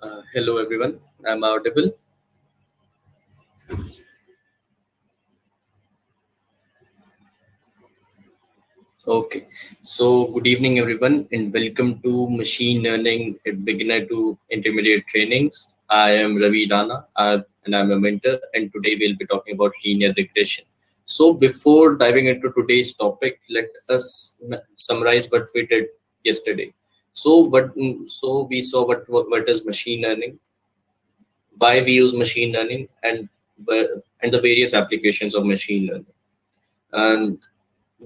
Hello everyone, I'm audible. Okay, so good evening everyone and welcome to Machine Learning at Beginner to Intermediate Trainings. I am Ravi Rana and I'm a mentor, and today we'll be talking about linear regression. So before diving into today's topic, let us summarize what we did yesterday. So we saw what is machine learning, why we use machine learning, and the various applications of machine learning. And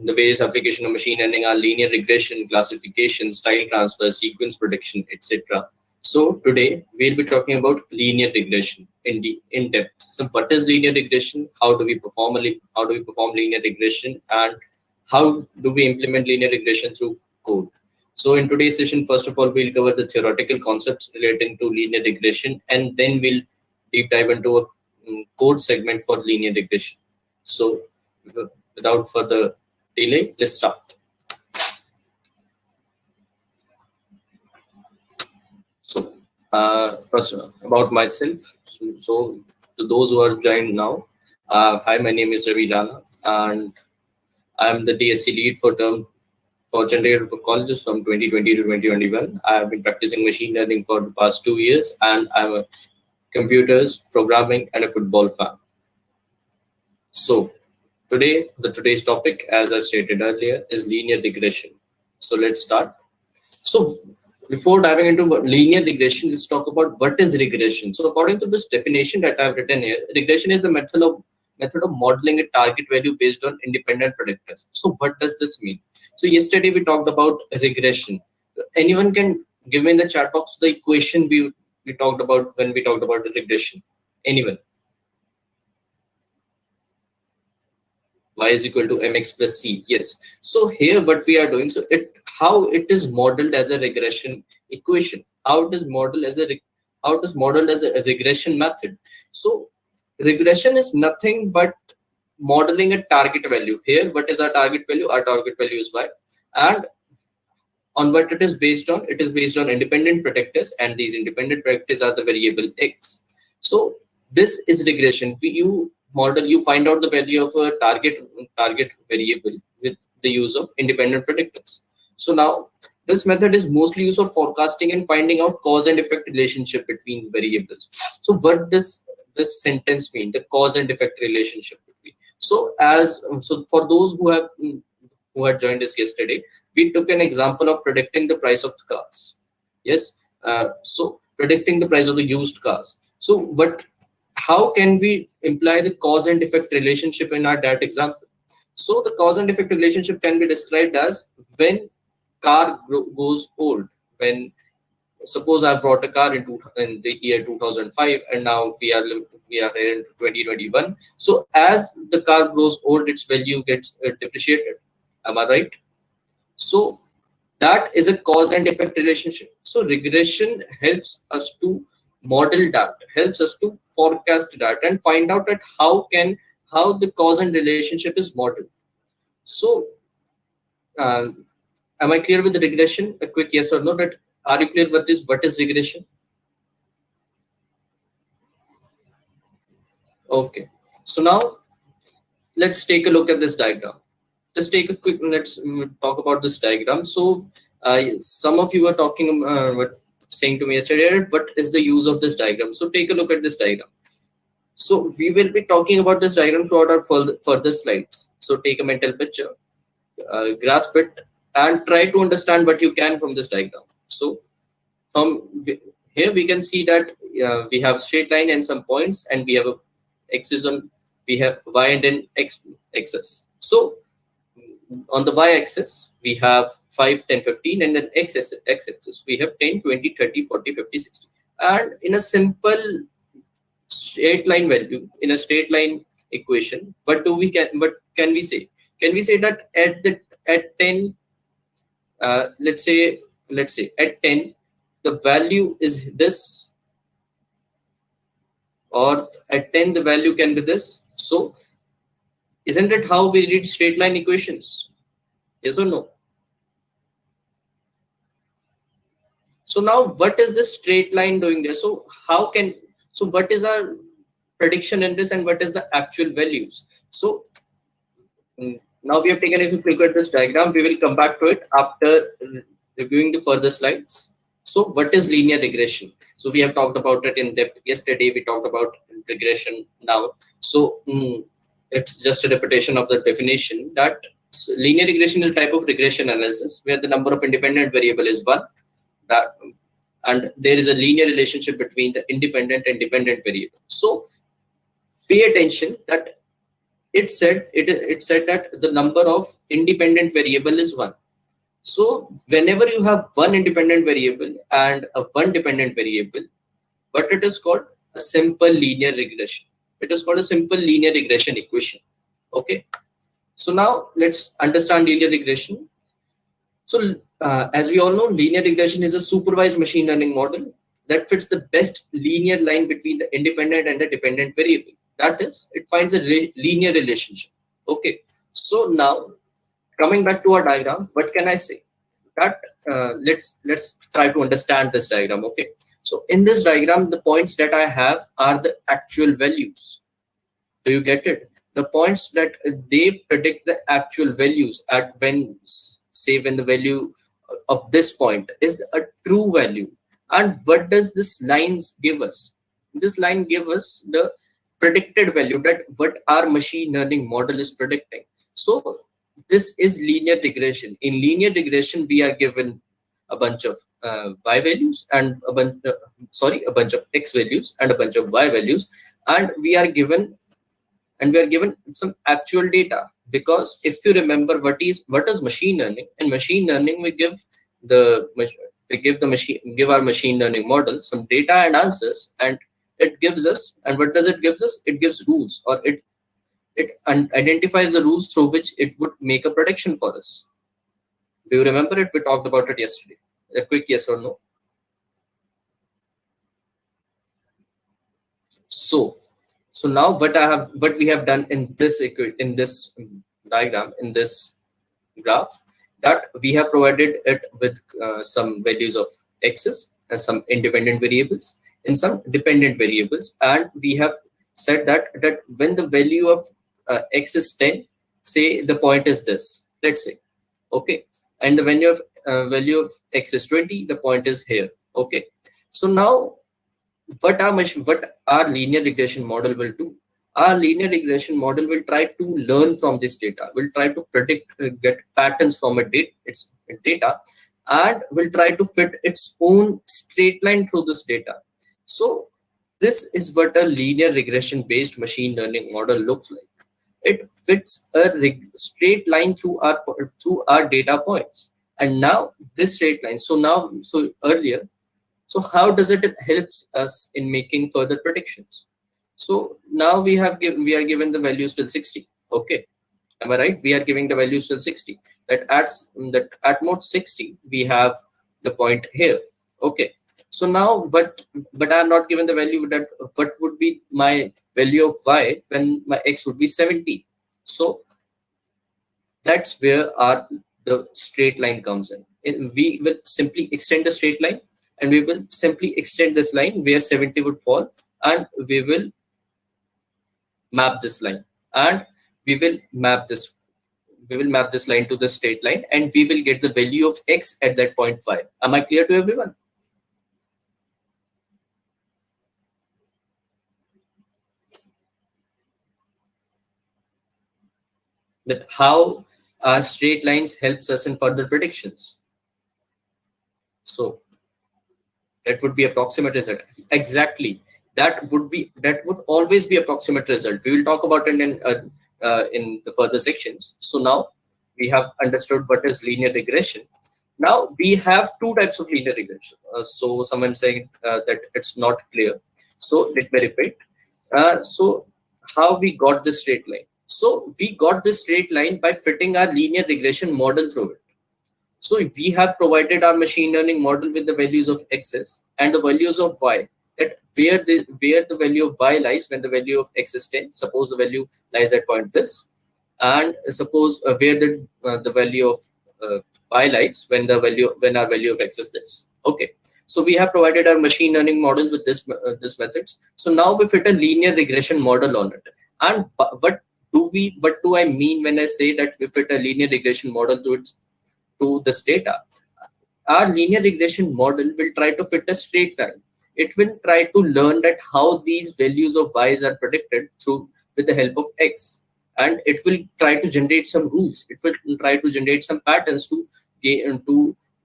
the various applications of machine learning are linear regression, classification, style transfer, sequence prediction, etc. So today we'll be talking about linear regression in depth. So what is linear regression? How do we perform linear regression, and how do we implement linear regression through code? So in today's session, first of all, we'll cover the theoretical concepts relating to linear regression, and then we'll deep dive into a code segment for linear regression. So without further delay, let's start. So first about myself. So to those who are joined now, hi, my name is Ravi Rana, and I'm the DSC lead for generated colleges from 2020 to 2021. I have been practicing machine learning for the past 2 years, and I'm a computers, programming, and a football fan. So today's topic, as I stated earlier, is linear regression. So let's start. So before diving into linear regression, let's talk about what is regression. So according to this definition that I've written here, regression is the method of modeling a target value based on independent predictors. So what does this mean? So yesterday we talked about regression. Anyone can give me in the chat box the equation we talked about when we talked about the regression. Anyone? Y is equal to mx plus c. Yes. So here what we are doing, so how it is modeled as a regression equation, how it is modeled as a regression method. So regression is nothing but modeling a target value. Here, what is our target value? Our target value is y, and on what it is based on? It is based on independent predictors, and these independent predictors are the variable x. So this is regression. You find out the value of a target variable with the use of independent predictors. So now this method is mostly used for forecasting and finding out cause and effect relationship between variables. So what does this sentence mean? The cause and effect relationship between. So for those who had joined us yesterday, we took an example of predicting the price of the cars. Yes. So predicting the price of the used cars. So how can we imply the cause and effect relationship in our that example? So the cause and effect relationship can be described as when car goes old. When suppose I bought a car in the year 2005, and now we are here in 2021. So as the car grows old, its value gets depreciated. Am I right? So that is a cause and effect relationship. So regression helps us to model that, helps us to forecast that, and find out that how the cause and relationship is modeled. So am I clear with the regression? A quick yes or no. That are you clear with this? What is regression? Okay. So now let's take a look at this diagram. Just take a quick. Let's talk about this diagram. So some of you were saying to me yesterday, what is the use of this diagram? So take a look at this diagram. So we will be talking about this diagram throughout our further slides. So take a mental picture, grasp it, and try to understand what you can from this diagram. So from here we can see that we have straight line and some points, and we have a axis we have y and then x axis. So on the y-axis, we have 5, 10, 15, and then x-axis, we have 10, 20, 30, 40, 50, 60. And in a simple straight line value, in a straight line equation, what can we say? Can we say that at 10, let's say at 10, the value is this, or at 10 the value can be this? So isn't it how we read straight line equations? Yes or no? So now what is this straight line doing there? So what is our prediction in this and what is the actual values? So now we have taken a quick look at this diagram. We will come back to it after reviewing the further slides. So what is linear regression? So we have talked about it in depth. Yesterday we talked about regression now. So it's just a repetition of the definition that linear regression is a type of regression analysis where the number of independent variable is one, that and there is a linear relationship between the independent and dependent variable. So pay attention that it said that the number of independent variable is one. So whenever you have one independent variable and a one dependent variable, but it is called a simple linear regression. It is called a simple linear regression equation. Okay. So now let's understand linear regression. So as we all know, linear regression is a supervised machine learning model that fits the best linear line between the independent and the dependent variable. That is, it finds a linear relationship. Okay. So now coming back to our diagram, what can I say? That let's try to understand this diagram. Okay. So in this diagram, the points that I have are the actual values. Do you get it? The points that they predict the actual values at when the value of this point is a true value. And what does this line give us? This line gives us the predicted value, that what our machine learning model is predicting. So this is linear regression. In linear regression, we are given a bunch of y values and a bunch of x values and a bunch of y values, and we are given some actual data. Because if you remember what is machine learning, in machine learning we give our machine learning model some data and answers, and it gives us, and what does it gives us? It gives rules, or it identifies the rules through which it would make a prediction for us. Do you remember it? We talked about it yesterday. A quick yes or no. So now what we have done in this diagram, in this graph, that we have provided it with some values of x's and some independent variables and some dependent variables, and we have said that when the value of x is 10, say the point is this, let's say, okay, and the value of x is 20, the point is here. Okay. So now what our linear regression model will do? Our linear regression model will try to learn from this data, will try to predict, get patterns from its data, and will try to fit its own straight line through this data. So this is what a linear regression based machine learning model looks like. It fits a straight line through our data points. And now this straight line, earlier, so how does it helps us in making further predictions? So now we are given the values till 60. Okay, am I right? We are giving the values till 60. That at mode 60 we have the point here. Okay. So now but I'm not given the value that what would be my value of y when my x would be 70. So that's where the straight line comes in. We will simply extend the straight line, and we will simply extend this line where 70 would fall, and we will map this line, and we will map this line to the straight line, and we will get the value of x at that point 5. Am I clear to everyone? That how our straight lines helps us in further predictions. So that would be approximate result. Exactly. That would always be approximate result. We will talk about it in the further sections. So now we have understood what is linear regression. Now we have two types of linear regression. So someone saying that it's not clear. So let me repeat. So how we got this straight line? So we got this straight line by fitting our linear regression model through it. So we have provided our machine learning model with the values of x's and the values of y. That where the value of y lies when the value of x is 10. Suppose the value lies at point this, and suppose where the value of y lies when our value of x is this. Okay. So we have provided our machine learning model with this methods. So now we fit a linear regression model on it. And what do I mean when I say that we fit a linear regression model to this data? Our linear regression model will try to fit a straight line. It will try to learn that how these values of y's are predicted through with the help of x, and it will try to generate some rules. It will try to generate some patterns to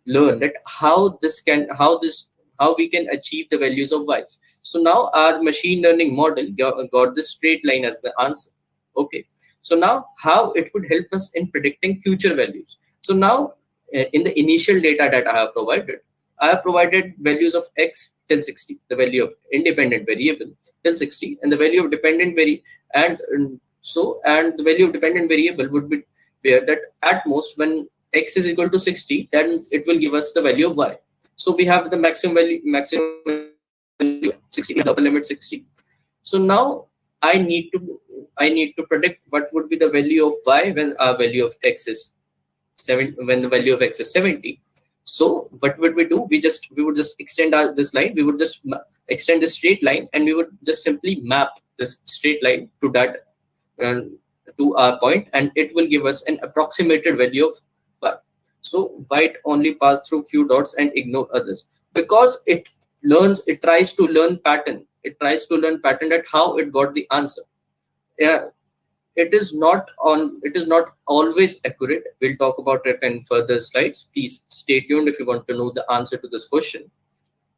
learn that how we can achieve the values of y's. So now our machine learning model got this straight line as the answer. Okay, so now how it would help us in predicting future values. So now in the initial data that I have provided values of x till 60, the value of independent variable till 60, and the value of dependent and the value of dependent variable would be where that at most when x is equal to 60, then it will give us the value of y. So we have the maximum value 60, the upper limit 60. So now I need to predict what would be the value of y when our value of x is 7, when the value of x is 70. So what would we do? We would just extend this line. We would just extend this straight line, and we would just simply map this straight line to that to our point, and it will give us an approximated value of y. So white only pass through few dots and ignore others, because it tries to learn pattern. It tries to learn pattern at how it got the answer. Yeah, it is not always accurate. We'll talk about it in further slides. Please stay tuned if you want to know the answer to this question.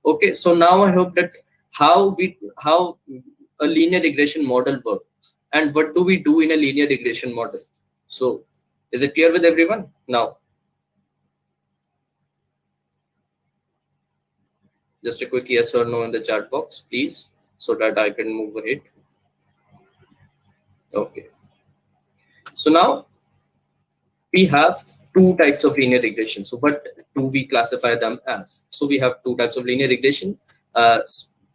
Okay, so now I hope that how a linear regression model works and what do we do in a linear regression model. So is it clear with everyone now? Just a quick yes or no in the chat box, please, so that I can move ahead. Okay. So now we have two types of linear regression. So what do we classify them as? So we have two types of linear regression.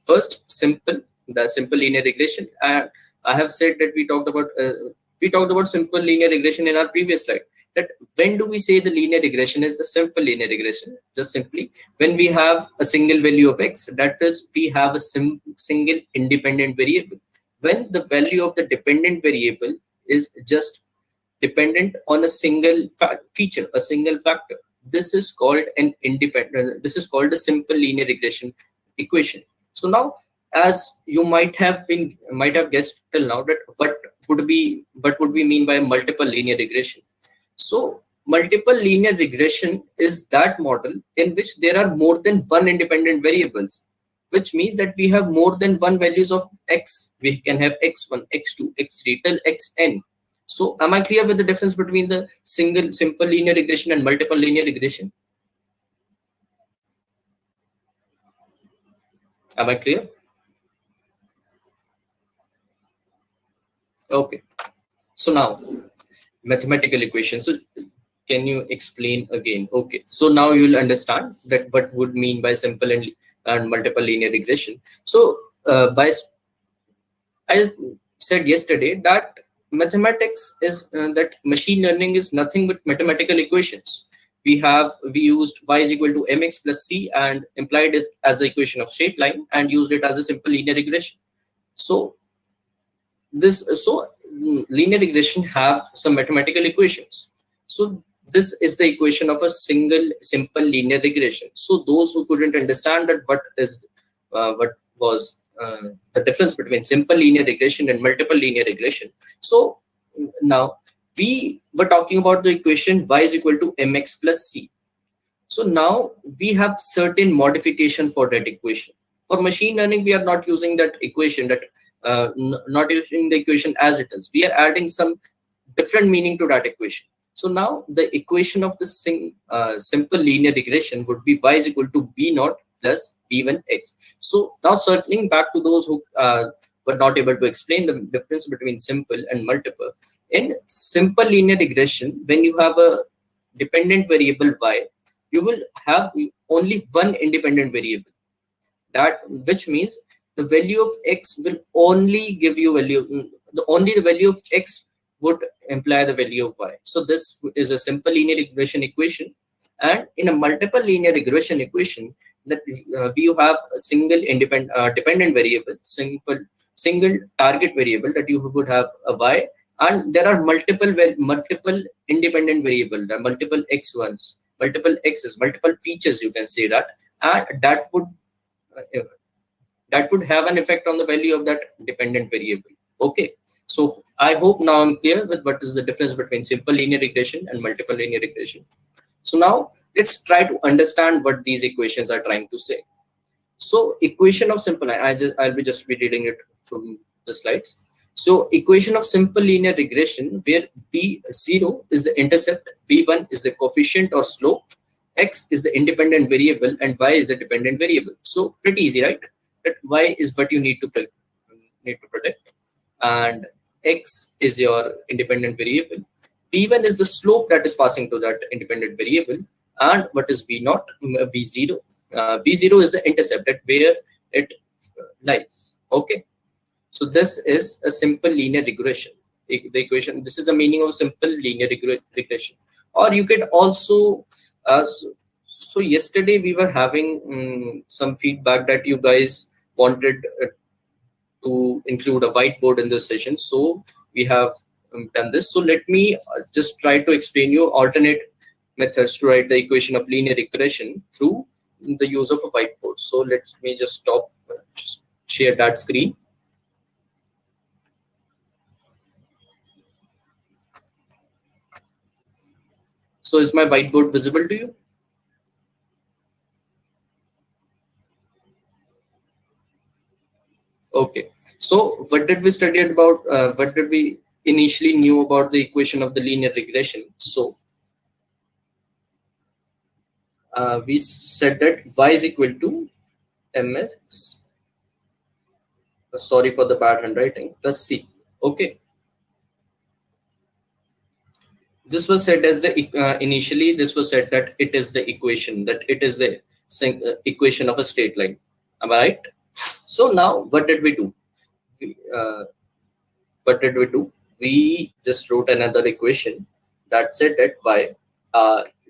First, the simple linear regression. And I have said that we talked about simple linear regression in our previous slide. That when do we say the linear regression is the simple linear regression? Just simply when we have a single value of x, that is, we have a single independent variable. When the value of the dependent variable is just dependent on a single feature, a single factor, this is called this is called a simple linear regression equation. So now, as you might have guessed till now, that what would we mean by multiple linear regression? So multiple linear regression is that model in which there are more than one independent variables, which means that we have more than one values of x. We can have x1, x2, x3 till xn. So am I clear with the difference between the simple linear regression and multiple linear regression? Am I clear? Okay. So now mathematical equation. So can you explain again? Okay. So now you will understand that what would mean by simple and multiple linear regression. So I said yesterday that mathematics is that machine learning is nothing but mathematical equations. We used y is equal to mx plus c and implied it as the equation of straight line and used it as a simple linear regression. So linear regression have some mathematical equations. So this is the equation of a simple linear regression. So those who couldn't understand that what was the difference between simple linear regression and multiple linear regression. So now we were talking about the equation y is equal to mx plus c. So now we have certain modification for that equation. For machine learning, we are not using that equation, not using the equation as it is. We are adding some different meaning to that equation. So now the equation of the simple linear regression would be y is equal to b naught plus b1x. So now circling back to those who were not able to explain the difference between simple and multiple. In simple linear regression, when you have a dependent variable y, you will have only one independent variable. Which means the value of x will only give you value. Only the value of x would imply the value of y. So this is a simple linear regression equation. And in a multiple linear regression equation, that we have a single dependent variable, single target variable, that you would have a y, and there are multiple independent variable, there are multiple x1s, multiple x's, multiple features, you can say that, and uh, that would have an effect on the value of that dependent variable. Okay, so I hope now I'm clear with what is the difference between simple linear regression and multiple linear regression. So now let's try to understand what these equations are trying to say. So equation of simple, I'll be just be reading it from the slides. So equation of simple linear regression, where b0 is the intercept, b1 is the coefficient or slope, x is the independent variable, and y is the dependent variable. So pretty easy, right? That y is what you need to predict, and x is your independent variable. b1 is the slope that is passing to that independent variable, and what is b0? b0 b0 is the intercept, at where it lies. Okay, so this is a simple linear regression. The equation, this is the meaning of simple linear regression. Or you can also so yesterday we were having some feedback that you guys wanted to include a whiteboard in this session, so we have done this. So let me just try to explain you alternate methods to write the equation of linear regression through the use of a whiteboard. So let me just stop, share that screen. So is my whiteboard visible to you? Okay, so what did we study about, what did we initially knew about the equation of the linear regression? So we said that y is equal to mx, sorry for the bad handwriting, plus c. Okay, this was said as the initially this was said that it is the equation, that it is the equation of a straight line. Am I right? So now what did we do? We, what did we do? We just wrote another equation that said that y,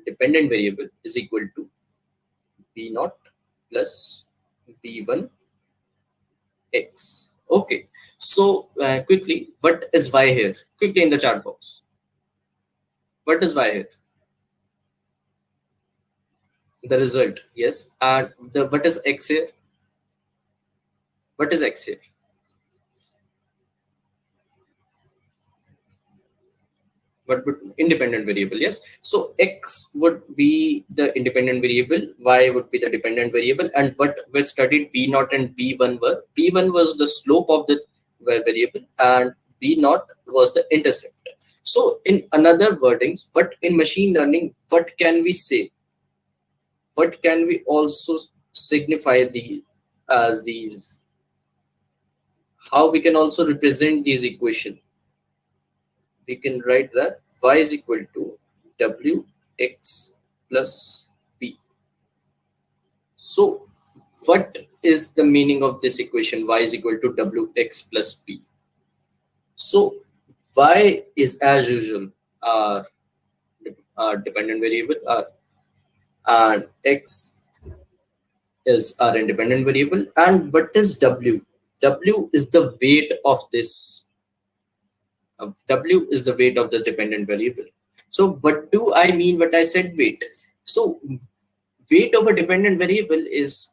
dependent variable, is equal to b0 plus b1 x. Okay, so quickly, what is y here? Quickly in the chat box, what is y here? The result, yes. And the what is x here? What is x here? What would independent variable? Yes. So x would be the independent variable, y would be the dependent variable, and what we studied b0 and b1 were. b1 was the slope of the variable, and b0 was the intercept. So in another wordings, but in machine learning, what can we say? What can we also signify as these? How we can also represent these equation? We can write that y is equal to wx plus p. So what is the meaning of this equation, y is equal to wx plus p? So y is, as usual, our dependent variable, and x is our independent variable. And what is w? W is the weight of this. W is the weight of the dependent variable. So what do I mean when I said weight? So weight of a dependent variable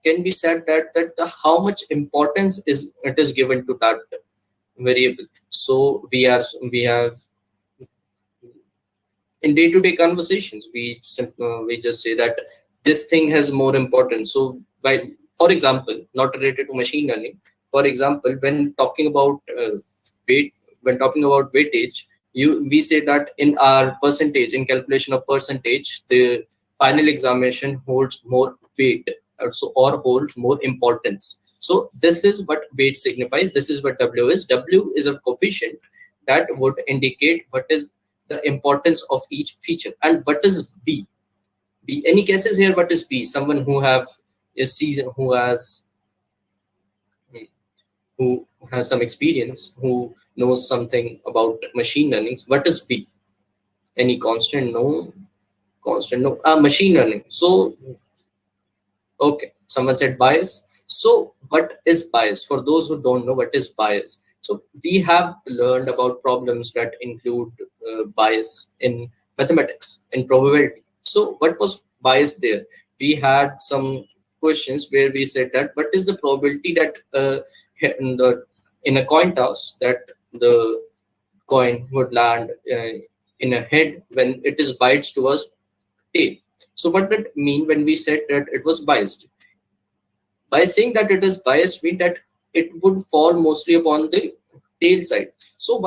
can be said that how much importance is given to that variable. So we have in day-to-day conversations, we just say that this thing has more importance. So for example, not related to machine learning, for example, when talking about weight, when talking about weightage, we say that in our percentage, in calculation of percentage, the final examination holds more weight, or holds more importance. So this is what weight signifies. This is what W is. W is a coefficient that would indicate what is the importance of each feature. And what is B? B, any guesses here? What is B? Someone who who has some experience, who knows something about machine learning. What is B? Any constant? No. Constant? No. Machine learning. So okay, Someone said bias. So what is bias? For those who don't know what is bias, so we have learned about problems that include bias in mathematics, in probability. So what was bias there? We had some questions where we said that what is the probability that in the in a coin toss that the coin would land in a head when it is biased towards tail. So what did it mean when we said that it was biased? By saying that it is biased mean that it would fall mostly upon the tail side. So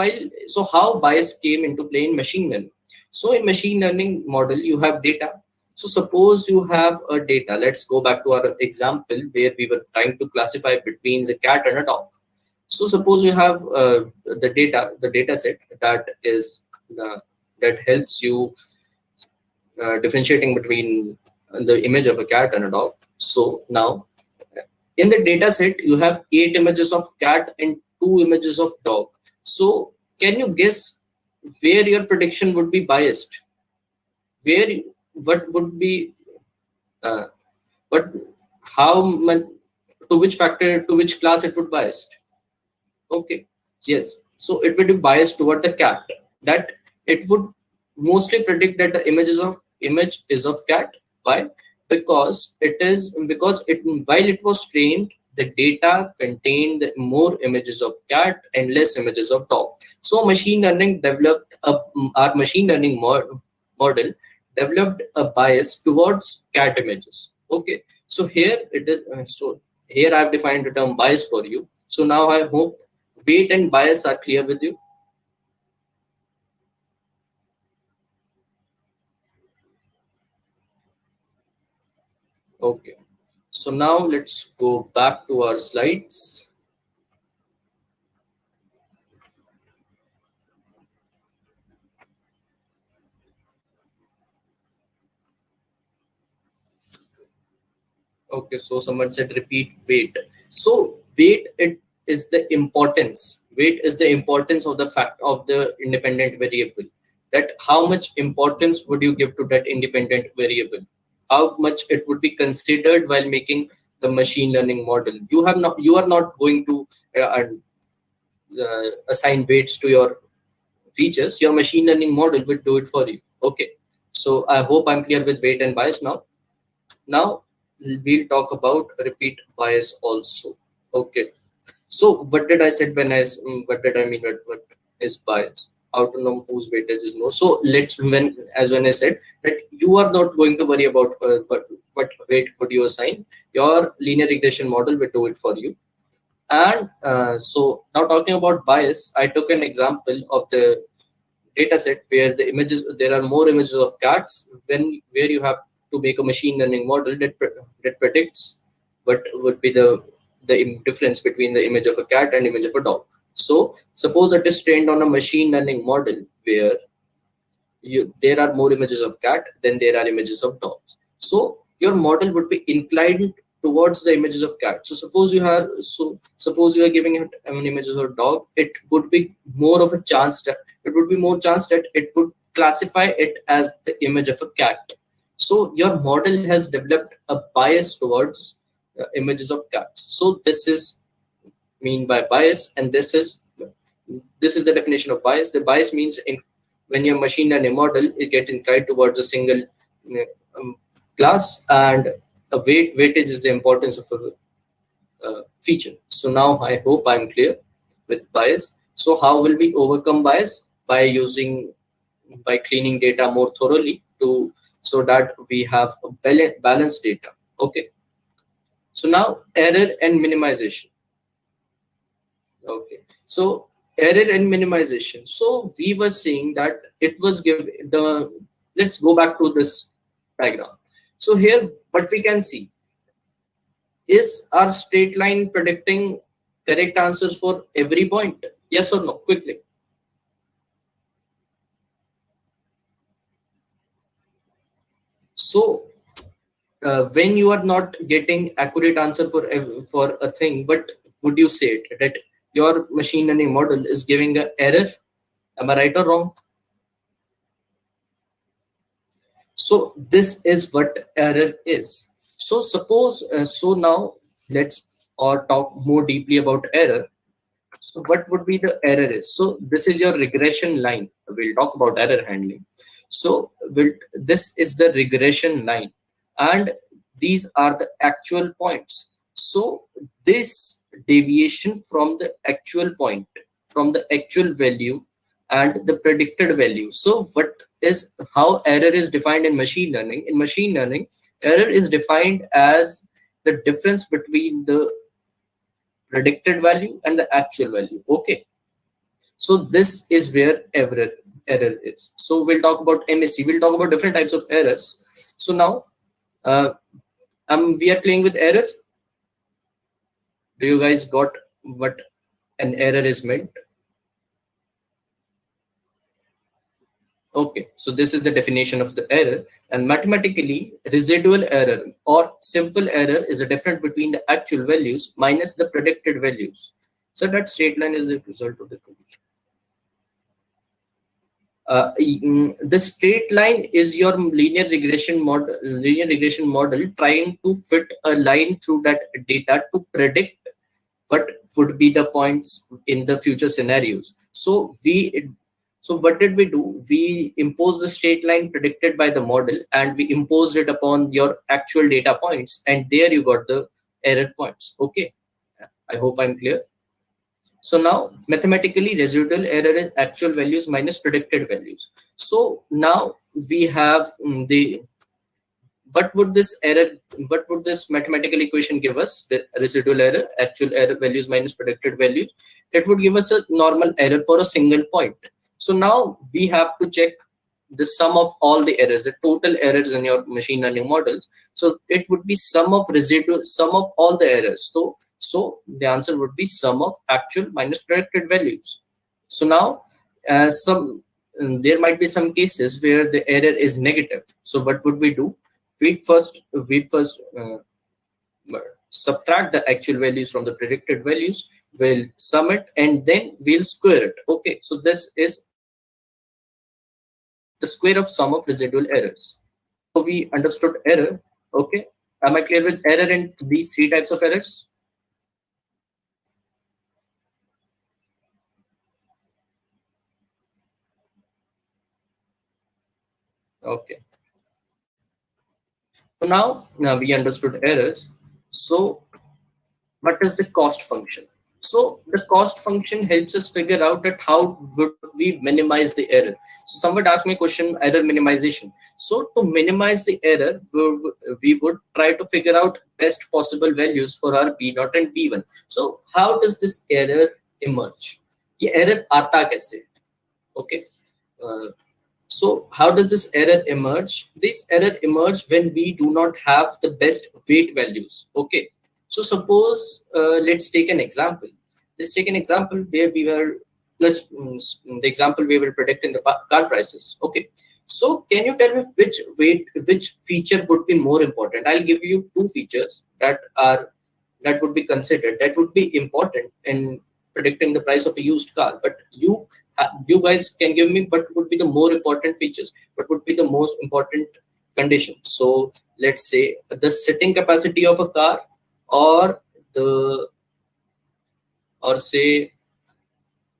how bias came into play in machine learning? So in machine learning model you have data. So suppose you have a data. Let's go back to our example where we were trying to classify between a cat and a dog. So suppose you have the data set that is that helps you differentiating between the image of a cat and a dog. So now in the data set you have 8 images of cat and 2 images of dog. So can you guess where your prediction would be biased? Where what would be uh, what how much, to which factor, to which class it would biased? Okay, yes. So it would be biased toward the cat. That it would mostly predict that the image is of cat. Why? Because it while it was trained, the data contained more images of cat and less images of dog. So machine learning developed our machine learning model developed a bias towards cat images. Okay, so here it is. So here I've defined the term bias for you. So now I hope weight and bias are clear with you. Okay, so now let's go back to our slides. Okay, so someone said repeat weight. So weight it is the importance. Weight is the importance of the fact of the independent variable. That how much importance would you give to that independent variable? How much it would be considered while making the machine learning model? You are not going to assign weights to your features. Your machine learning model will do it for you. Okay, so I hope I'm clear with weight and bias now. Now we'll talk about repeat bias also. Okay, so what did I said when what did I mean what is bias? How to know whose weightage is more? So let's when I said that you are not going to worry about what weight would you assign. Your linear regression model will do it for you. And so now talking about bias, I took an example of the data set where there are more images of cats where you have to make a machine learning model that predicts what would be the difference between the image of a cat and image of a dog. So suppose it is trained on a machine learning model where there are more images of cat than there are images of dogs. So your model would be inclined towards the images of cat. So suppose you are giving it an images of dog, it would be more of a chance that it would classify it as the image of a cat. So your model has developed a bias towards images of cats. So this is mean by bias, and this is the definition of bias. The bias means when your machine learning model it get inclined towards a single class, and a weightage is the importance of a feature. So now I hope I'm clear with bias. So how will we overcome bias? By cleaning data more thoroughly so that we have a balanced data. Okay. So now error and minimization. Okay. So error and minimization. So we were saying that it was let's go back to this diagram. So here what we can see is our straight line predicting correct answers for every point. Yes or no? Quickly. So when you are not getting accurate answer for a thing, but would you say that your machine learning model is giving an error? Am I right or wrong? So this is what error is. So suppose, so now let's or talk more deeply about error. So what would be the error is? So this is your regression line. We'll talk about error handling. So this is the regression line, and these are the actual points. So this deviation from the actual point, from the actual value and the predicted value. So what is how error is defined in machine learning? In machine learning, error is defined as the difference between the predicted value and the actual value. Okay, so this is where error is. So we'll talk about MSC, we'll talk about different types of errors. So now uh, we are playing with error. Do you guys got what an error is meant? Okay, so this is the definition of the error, and mathematically residual error or simple error is a difference between the actual values minus the predicted values. So that straight line is the result of the condition. The straight line is your linear regression model trying to fit a line through that data to predict what would be the points in the future scenarios. So what did we do? We imposed the straight line predicted by the model, and we imposed it upon your actual data points, and there you got the error points. Okay, I hope I'm clear. So now mathematically residual error is actual values minus predicted values. So now we have the what would this mathematical equation give us? The residual error, actual error values minus predicted values. It would give us a normal error for a single point. So now we have to check the sum of all the errors, the total errors in your machine learning models. So it would be sum of all the errors. So the answer would be sum of actual minus predicted values. So now there might be some cases where the error is negative. So what would we do? We'd first subtract the actual values from the predicted values, we'll sum it, and then we'll square it. Okay, so this is the square of sum of residual errors. So we understood error. Okay, am I clear with error in these three types of errors? Okay, so now we understood errors. So what is the cost function? So the cost function helps us figure out that how would we minimize the error. So someone asked me a question, error minimization. So to minimize the error, we would try to figure out best possible values for our b0 and b1. So how does this error emerge? ये error आता कैसे? Okay. Uh, so how does this error emerge? This error emerge when we do not have the best weight values. Okay. So suppose let's take an example. Let's take an example where we were the example we were predicting the car prices. Okay. So can you tell me which feature would be more important? I'll give you two features that would be considered, that would be important in predicting the price of a used car. But you guys can give me what would be the more important features, what would be the most important condition. So let's say the sitting capacity of a car, or the or say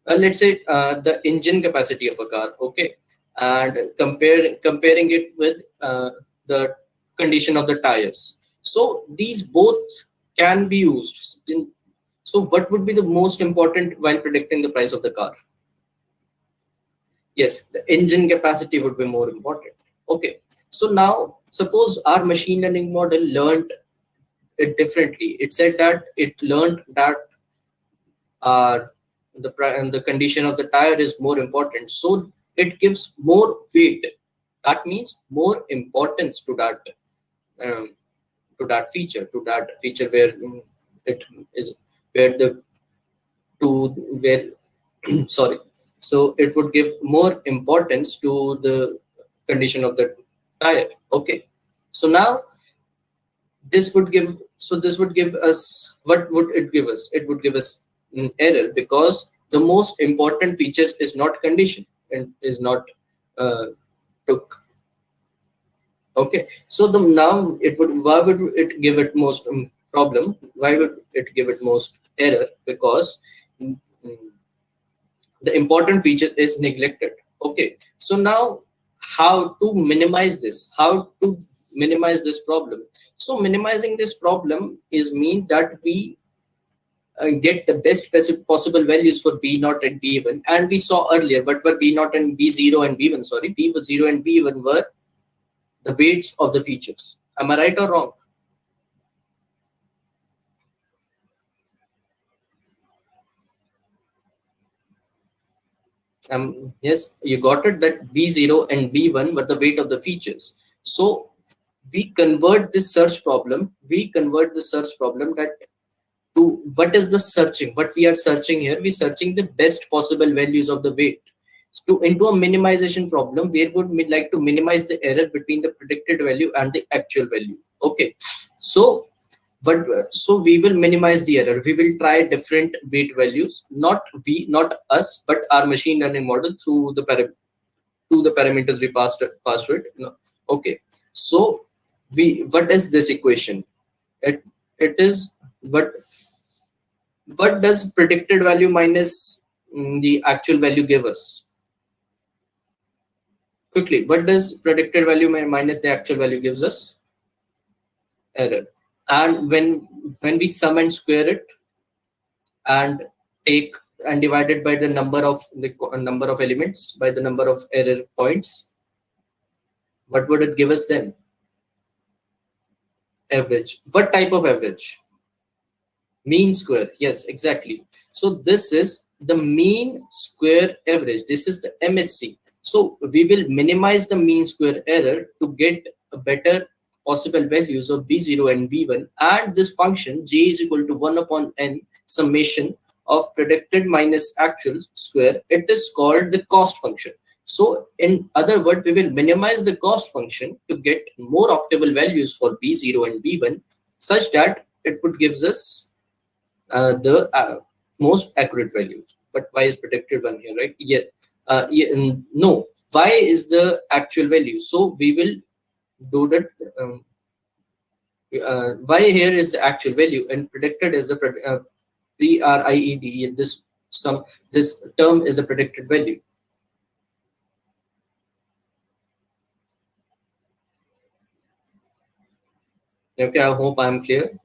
let's say the engine capacity of a car. Okay, and comparing it with the condition of the tires. So these both can be used so what would be the most important while predicting the price of the car? Yes, the engine capacity would be more important. Okay, so now suppose our machine learning model learned it differently. It said that it learned that uh, the condition of the tire is more important, so it gives more weight. That means more importance um, to that feature where it is where the to where sorry. So it would give more importance to the condition of the tire. Okay, so now this would give us, what would it give us? It would give us an error, because the most important features is not condition and is not uh, took Okay, so the now it would, why would it give it most problem? Why would it give it most error? Because mm, mm, the important feature is neglected. Okay, so now how to minimize this? How to minimize this problem? So minimizing this problem is mean that we get the best possible values for b naught and b1. And we saw earlier what were b naught and b0 and b1. Sorry, b0 and b1 were the weights of the features. Am I right or wrong? Yes, you got it, that b0 and b1 were the weight of the features. So we convert this search problem. We convert the search problem that to what is the searching, what we are searching here. We're searching the best possible values of the weight. So into a minimization problem where would we like to minimize the error between the predicted value and the actual value. Okay, so but so we will minimize the error. We will try different weight values, not we, not us, but our machine learning model through the parameters we passed to it. No. Okay, so we, what is this equation? It is what does predicted value minus the actual value give us? Quickly, what does predicted value minus the actual value gives us? Error. And when we sum and square it and take and divide it by the number of elements, by the number of error points, what would it give us then? Average. What type of average? Mean square. Yes, exactly. So this is the mean square average. This is the MSC. So we will minimize the mean square error to get a better possible values of b0 and b1. And this function j is equal to 1 upon n summation of predicted minus actual square. It is called the cost function. So in other words, we will minimize the cost function to get more optimal values for b0 and b1, such that it would gives us the most accurate values. But why is predicted one here, right? Yeah, no. Why is the actual value? So we will do that. Why here is the actual value and predicted is the PRIED. This term is the predicted value. Okay, I hope I am clear.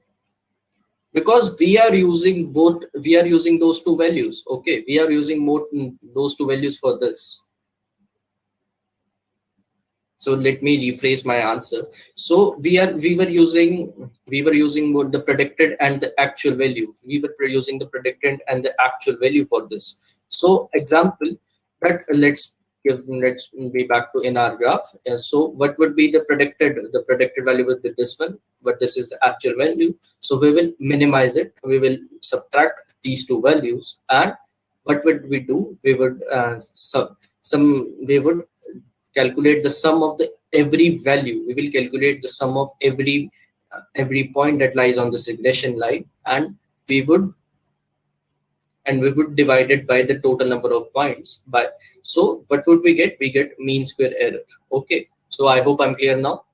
Because we are using both, we are using those two values. Okay, we are using those two values for this. So let me rephrase my answer. So we were using both the predicted and the actual value. We were using the predicted and the actual value for this. So example, that let's be back to in our graph. So what would be the predicted value would be this one, but this is the actual value. So we will minimize it. We will subtract these two values, and what would we do? We would we would calculate the sum of the every value. We will calculate the sum of every point that lies on this regression line, and we would divide it by the total number of points. But so what would we get? We get mean square error. Okay, so I hope I'm clear now.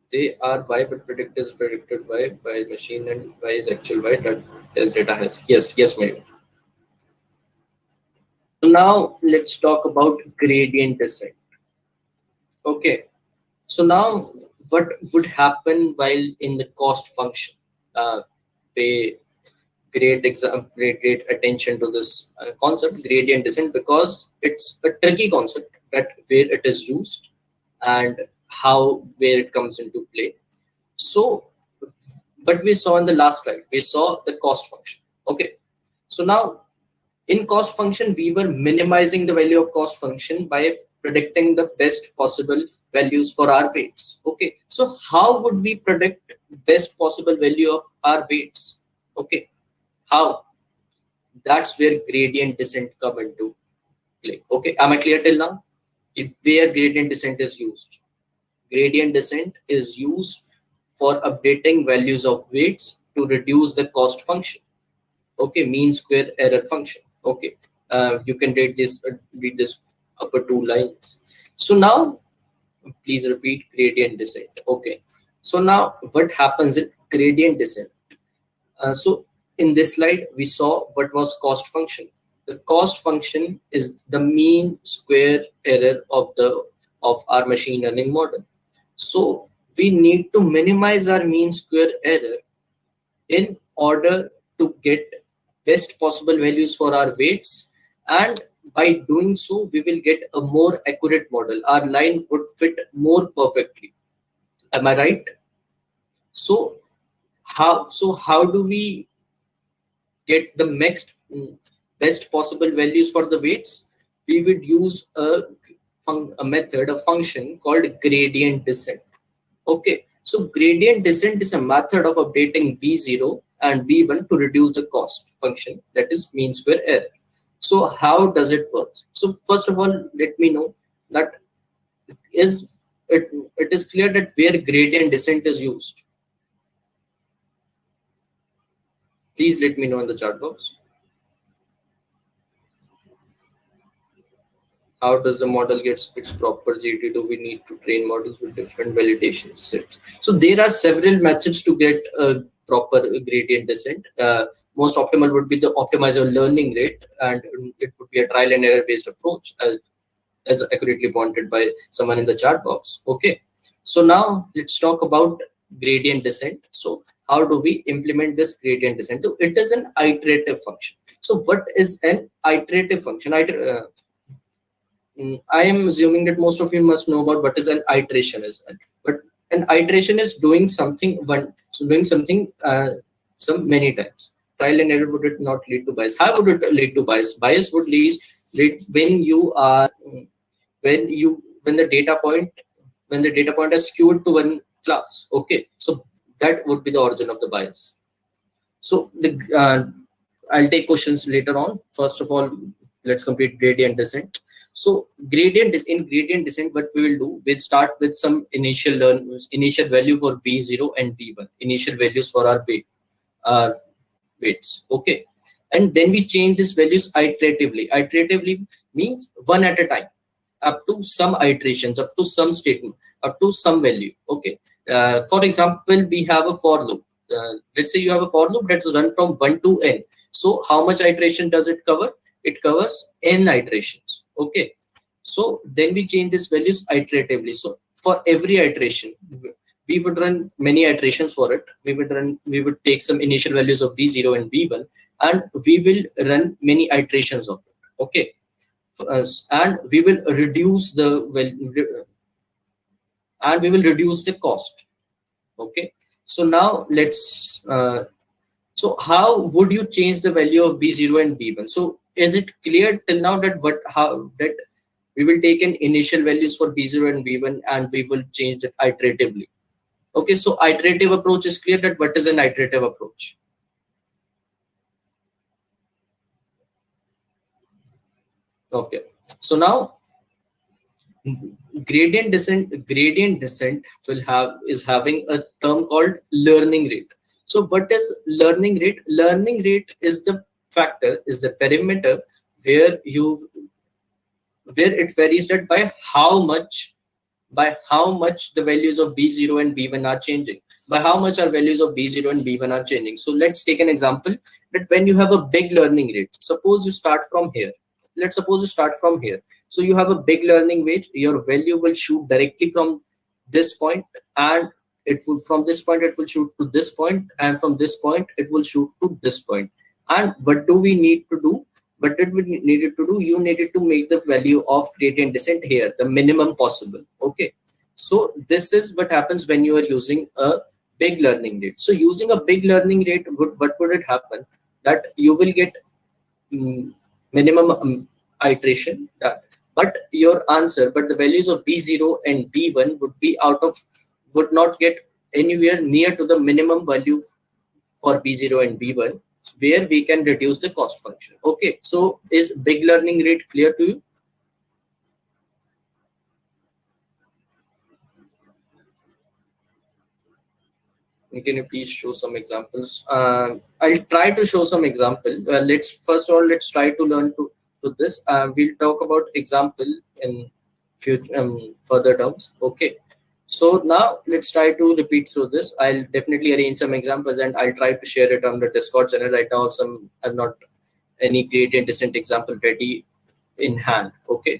They are y, but predicted is predicted by machine, and y is actual y that test data has. Yes, maybe. So now let's talk about gradient descent. Okay, so now what would happen while in the cost function? Pay great attention to this concept, gradient descent, because it's a tricky concept that where it is used and where it comes into play. So what we saw in the last slide, we saw the cost function. Okay, so now in cost function, we were minimizing the value of cost function by predicting the best possible values for our weights. Okay, so how would we predict best possible value of our weights? Okay, how? That's where gradient descent come into play. Okay, am I clear till now? Where gradient descent is used? Gradient descent is used for updating values of weights to reduce the cost function. Okay, mean square error function. Okay, you can read this upper two lines. So now please repeat gradient descent. Okay, so now what happens in gradient descent? So in this slide we saw what was cost function. The cost function is the mean square error of our machine learning model. So we need to minimize our mean square error in order to get best possible values for our weights, and by doing so we will get a more accurate model. Our line would fit more perfectly. Am I right? So how do we get the next best possible values for the weights? We would use a method, a function called gradient descent. Okay, so gradient descent is a method of updating b0 and b1 to reduce the cost function, that is mean square error. So how does it work? So first of all, let me know that is it is clear that where gradient descent is used. Please let me know in the chat box. How does the model get its proper GT? Do we need to train models with different validation sets? So there are several methods to get a proper gradient descent. Most optimal would be the optimizer learning rate, and it would be a trial and error based approach, as accurately pointed by someone in the chat box. Okay, so now let's talk about gradient descent. So how do we implement this gradient descent? So it is an iterative function. So what is an iterative function? I am assuming that most of you must know about what is an iteration is. But an iteration is doing something some many times. Trial and error would it not lead to bias? How would it lead to bias? Bias would lead when you are when the data point is skewed to one class. Okay, so that would be the origin of the bias. So I'll take questions later on. First of all, let's complete gradient descent. So in gradient descent, what we will do, we'll start with some initial value for b0 and b1, initial values for our weights. Okay, and then we change these values iteratively. Iteratively means one at a time, up to some iterations, up to some statement, up to some value. Okay, for example, we have a for loop. Let's say you have a for loop that's run from 1 to n. So how much iteration does it cover? It covers n iterations. Okay, so then we change these values iteratively. So for every iteration, we would run many iterations for it. We would take some initial values of b0 and b1, and we will run many iterations of it. Okay, and we will reduce the cost. Okay, so now let's so how would you change the value of b0 and b1? So is it clear till now that we will take an initial values for b0 and b1 and we will change it iteratively? Okay, so iterative approach is clear. That what is an iterative approach? Okay, so now gradient descent is having a term called learning rate. So what is learning rate? Learning rate is the parameter where it varies that by how much the values of b0 and b1 are changing, by how much our values of b0 and b1 are changing. So let's take an example that when you have a big learning rate, suppose you start from here. So you have a big learning rate, your value will shoot directly from this point, and from this point it will shoot to this point, and from this point it will shoot to this point. And what do we need to do? You needed to make the value of gradient descent here the minimum possible. Okay, so this is what happens when you are using a big learning rate. So using a big learning rate, what would it happen? That you will get minimum iteration, but the values of b0 and b1 would not get anywhere near to the minimum value for b0 and b1, where we can reduce the cost function. Okay, so is big learning rate clear to you? Can you please show some examples? I'll try to show some example. Let's first of all let's try to learn to this. We'll talk about example in future further terms. Okay. So now let's try to repeat through this. I'll definitely arrange some examples and I'll try to share it on the Discord channel. Right now, I've not any great and decent example ready in hand. Okay.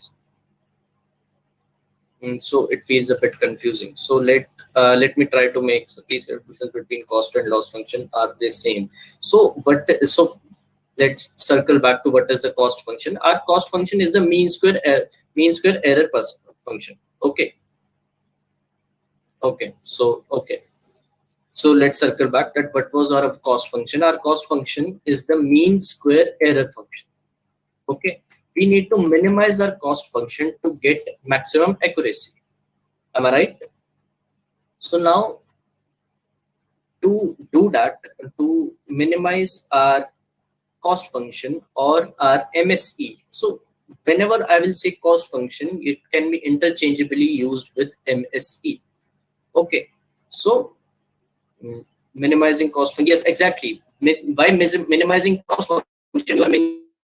So it feels a bit confusing. So let me try to make, so please difference between cost and loss function are the same. So let's circle back to what is the cost function. Our cost function is the mean square error function. Okay. So let's circle back that what was our cost function. Our cost function is the mean square error function. Okay, we need to minimize our cost function to get maximum accuracy. Am I right? So now to do that, to minimize our cost function or our MSE. So whenever I will say cost function, it can be interchangeably used with MSE. Okay, so minimizing cost function. Yes, exactly. By minimizing cost function, you are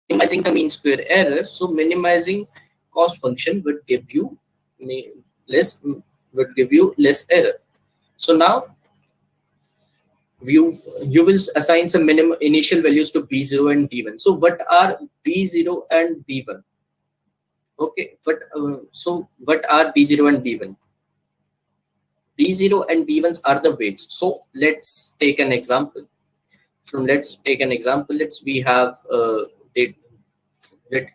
minimizing the mean square error. So minimizing cost function would give you less error. So now you will assign some minimum initial values to B0 and B1. So what are B0 and B1? Okay, but so what are B0 and B1? B0 and B1s are the weights. So let's take an example. Let's we have let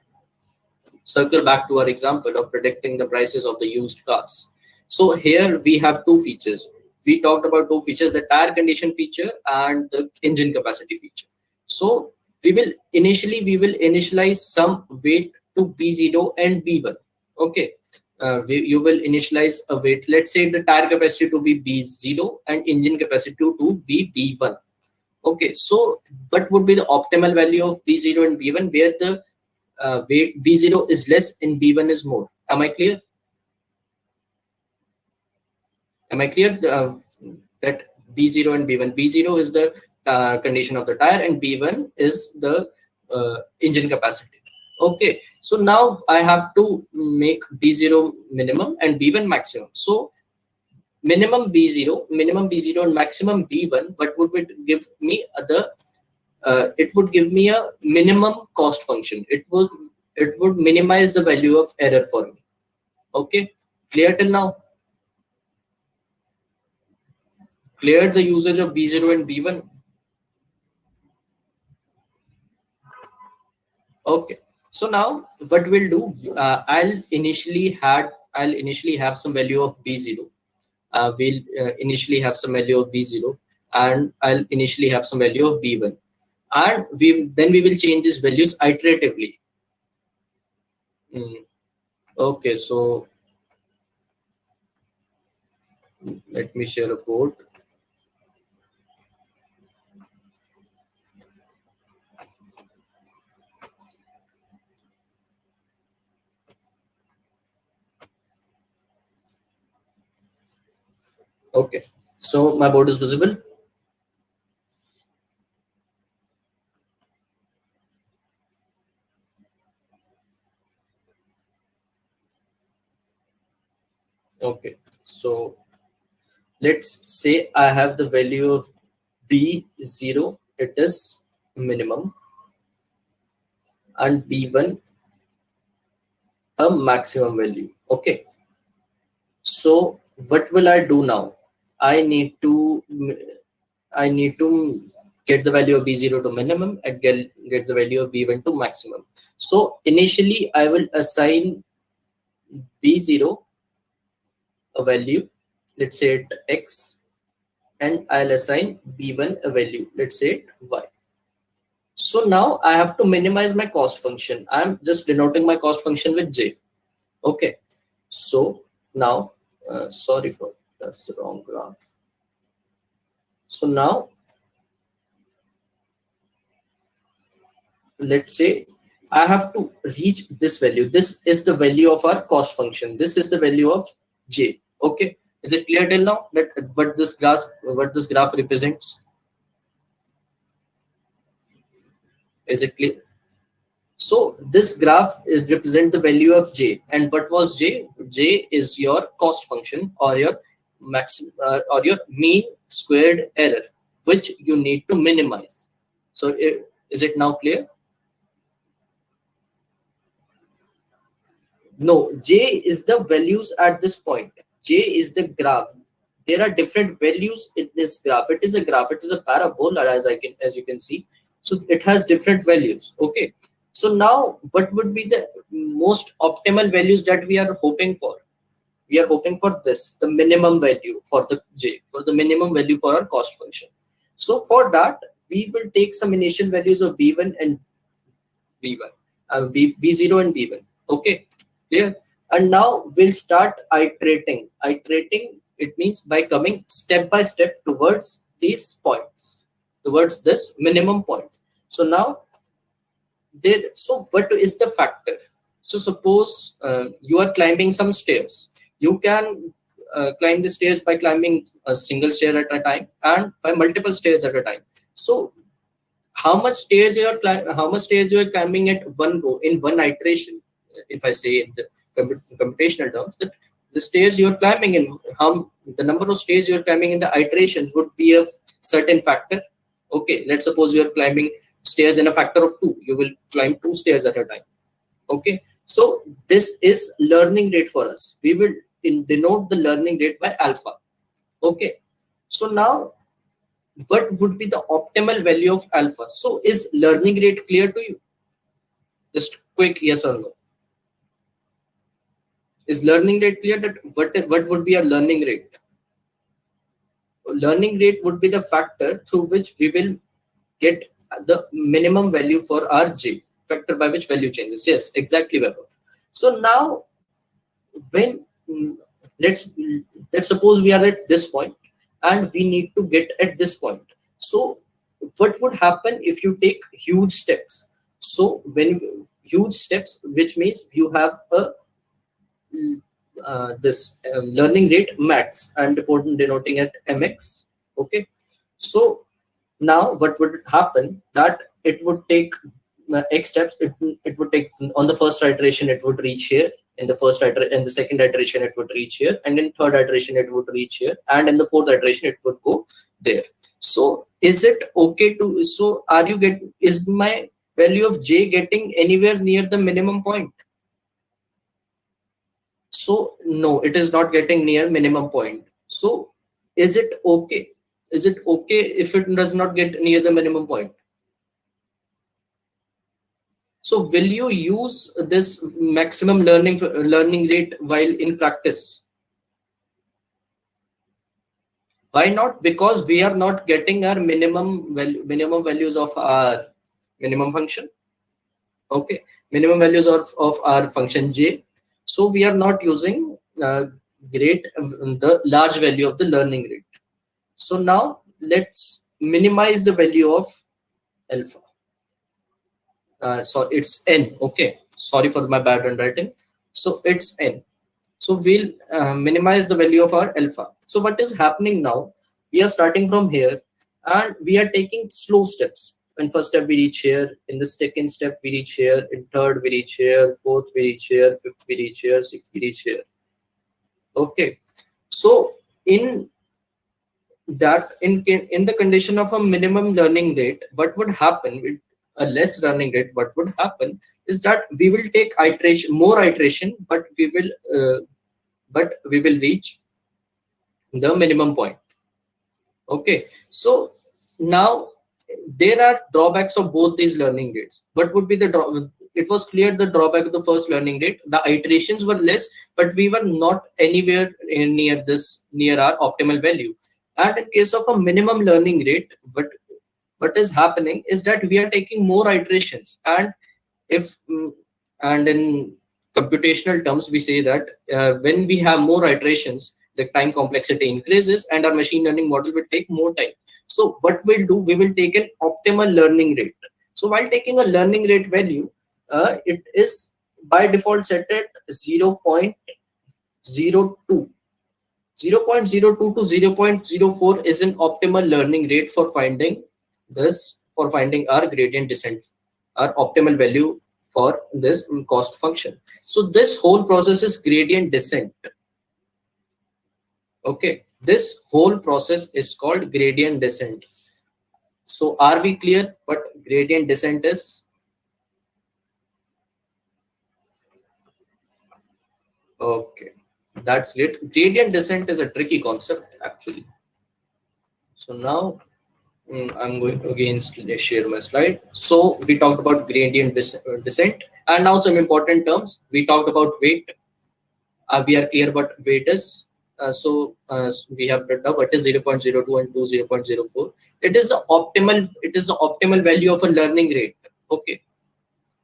circle back to our example of predicting the prices of the used cars. So here we have two features. We talked about two features, the tire condition feature and the engine capacity feature. So we will initialize some weight to B0 and B1. Okay. You will initialize a weight. Let's say the tire capacity to be B0 and engine capacity to be B1. Okay, so what would be the optimal value of B0 and B1 where the weight B0 is less and B1 is more? Am I clear? Am I clear that B0 and B1? B0 is the condition of the tire and B1 is the engine capacity. Okay, so now I have to make B0 minimum and B1 maximum. So minimum B0 and maximum B1, what would it give me? It would give me a minimum cost function. It would minimize the value of error for me. Okay, clear till now? Clear the usage of B0 and B1? Okay, so now what we'll do, I'll initially have some value of B0. We'll initially have some value of B0 and I'll initially have some value of B1, and we will change these values iteratively. Okay, so let me share a code. Okay, so my board is visible. Okay, so let's say I have the value of B0, it is minimum, and B1 a maximum value. Okay, so what will I do now? I need to get the value of B0 to minimum and get the value of B1 to maximum. So initially I will assign B0 a value, let's say it X, and I'll assign B1 a value, let's say it Y. So now I have to minimize my cost function. I'm just denoting my cost function with J. Okay, so now sorry for that's the wrong graph. So now let's say I have to reach this value. This is the value of our cost function. This is the value of J. Okay, Is it clear till now that what this graph represents? Is it clear? So this graph represents the value of j, and what was j? J is your cost function, or your or your mean squared error, which you need to minimize. So is it now clear? No, j is the values at this point. J is the graph. There are different values in this graph. It is a graph. It is a parabola, as you can see. So it has different values. Okay. So now, what would be the most optimal values that we are hoping for? We are hoping for this, the minimum value for the j, for the minimum value for our cost function. So for that, we will take some initial values of b1 and b1, b0 and b1. Okay, clear? And now we'll start iterating. Iterating, it means by coming step by step towards these points, towards this minimum point. So now, so what is the factor? So suppose you are climbing some stairs. You can climb the stairs by climbing a single stair at a time and by multiple stairs at a time. So how much stairs you are climbing at one go in one iteration? If I say in the computational terms, that the stairs you are climbing in, the number of stairs you are climbing in the iterations would be a certain factor. Okay, let's suppose you are climbing stairs in a factor of 2. You will climb 2 stairs at a time. Okay, so this is learning rate for us. We will denote the learning rate by alpha. Okay, so now what would be the optimal value of alpha? So is learning rate clear to you? Just quick yes or no. Is learning rate clear? That what would be a learning rate? Learning rate would be the factor through which we will get the minimum value for our j, factor by which value changes. Yes, exactly, Vaibhav. So now, when let's suppose we are at this point and we need to get at this point. So what would happen if you take huge steps? So when huge steps, which means you have a this learning rate max, and denoting at mx. Okay, so now what would happen, that it would take x steps. It would take, on the first iteration it would reach here, in the first iteration, in the second iteration it would reach here, and in third iteration it would reach here, and in the fourth iteration it would go there. So is it okay to, so are you is my value of j getting anywhere near the minimum point? So no, it is not getting near minimum point. So is it okay? Is it okay if it does not get near the minimum point? So will you use this maximum learning rate while in practice? Why not? Because we are not getting our minimum values of our minimum function. Okay, minimum values of our function j. So we are not using the large value of the learning rate. So now let's minimize the value of alpha. So it's n. Okay, sorry for my bad handwriting. So it's n. So we'll minimize the value of our alpha. So what is happening now? We are starting from here and we are taking slow steps. In first step we reach here, in the second step we reach here, in third we reach here, fourth we reach here, fifth we reach here, sixth we reach here. Okay, so in that, in the condition of a minimum learning rate, what would happen with a less learning rate? What would happen is that we will take more iteration, but we will reach the minimum point. Okay, so now there are drawbacks of both these learning rates. What would be the drawback? It was clear the drawback of the first learning rate. The iterations were less, but we were not anywhere near our optimal value. And in case of a minimum learning rate, what is happening is that we are taking more iterations, and in computational terms we say that when we have more iterations, the time complexity increases and our machine learning model will take more time. So what we'll do, we will take an optimal learning rate. So while taking a learning rate value, it is by default set at 0.02. 0.02 to 0.04 is an optimal learning rate for finding our gradient descent, our optimal value for this cost function. So this whole process is gradient descent. Okay, this whole process is called gradient descent. So are we clear what gradient descent is? Okay, that's it. Gradient descent is a tricky concept actually. So now I'm going to again share my slide. So we talked about gradient descent, and now some important terms. We talked about weight. We are clear what weight is. We have done what is 0.02 and 0.04. It is the optimal. It is the optimal value of a learning rate. Okay,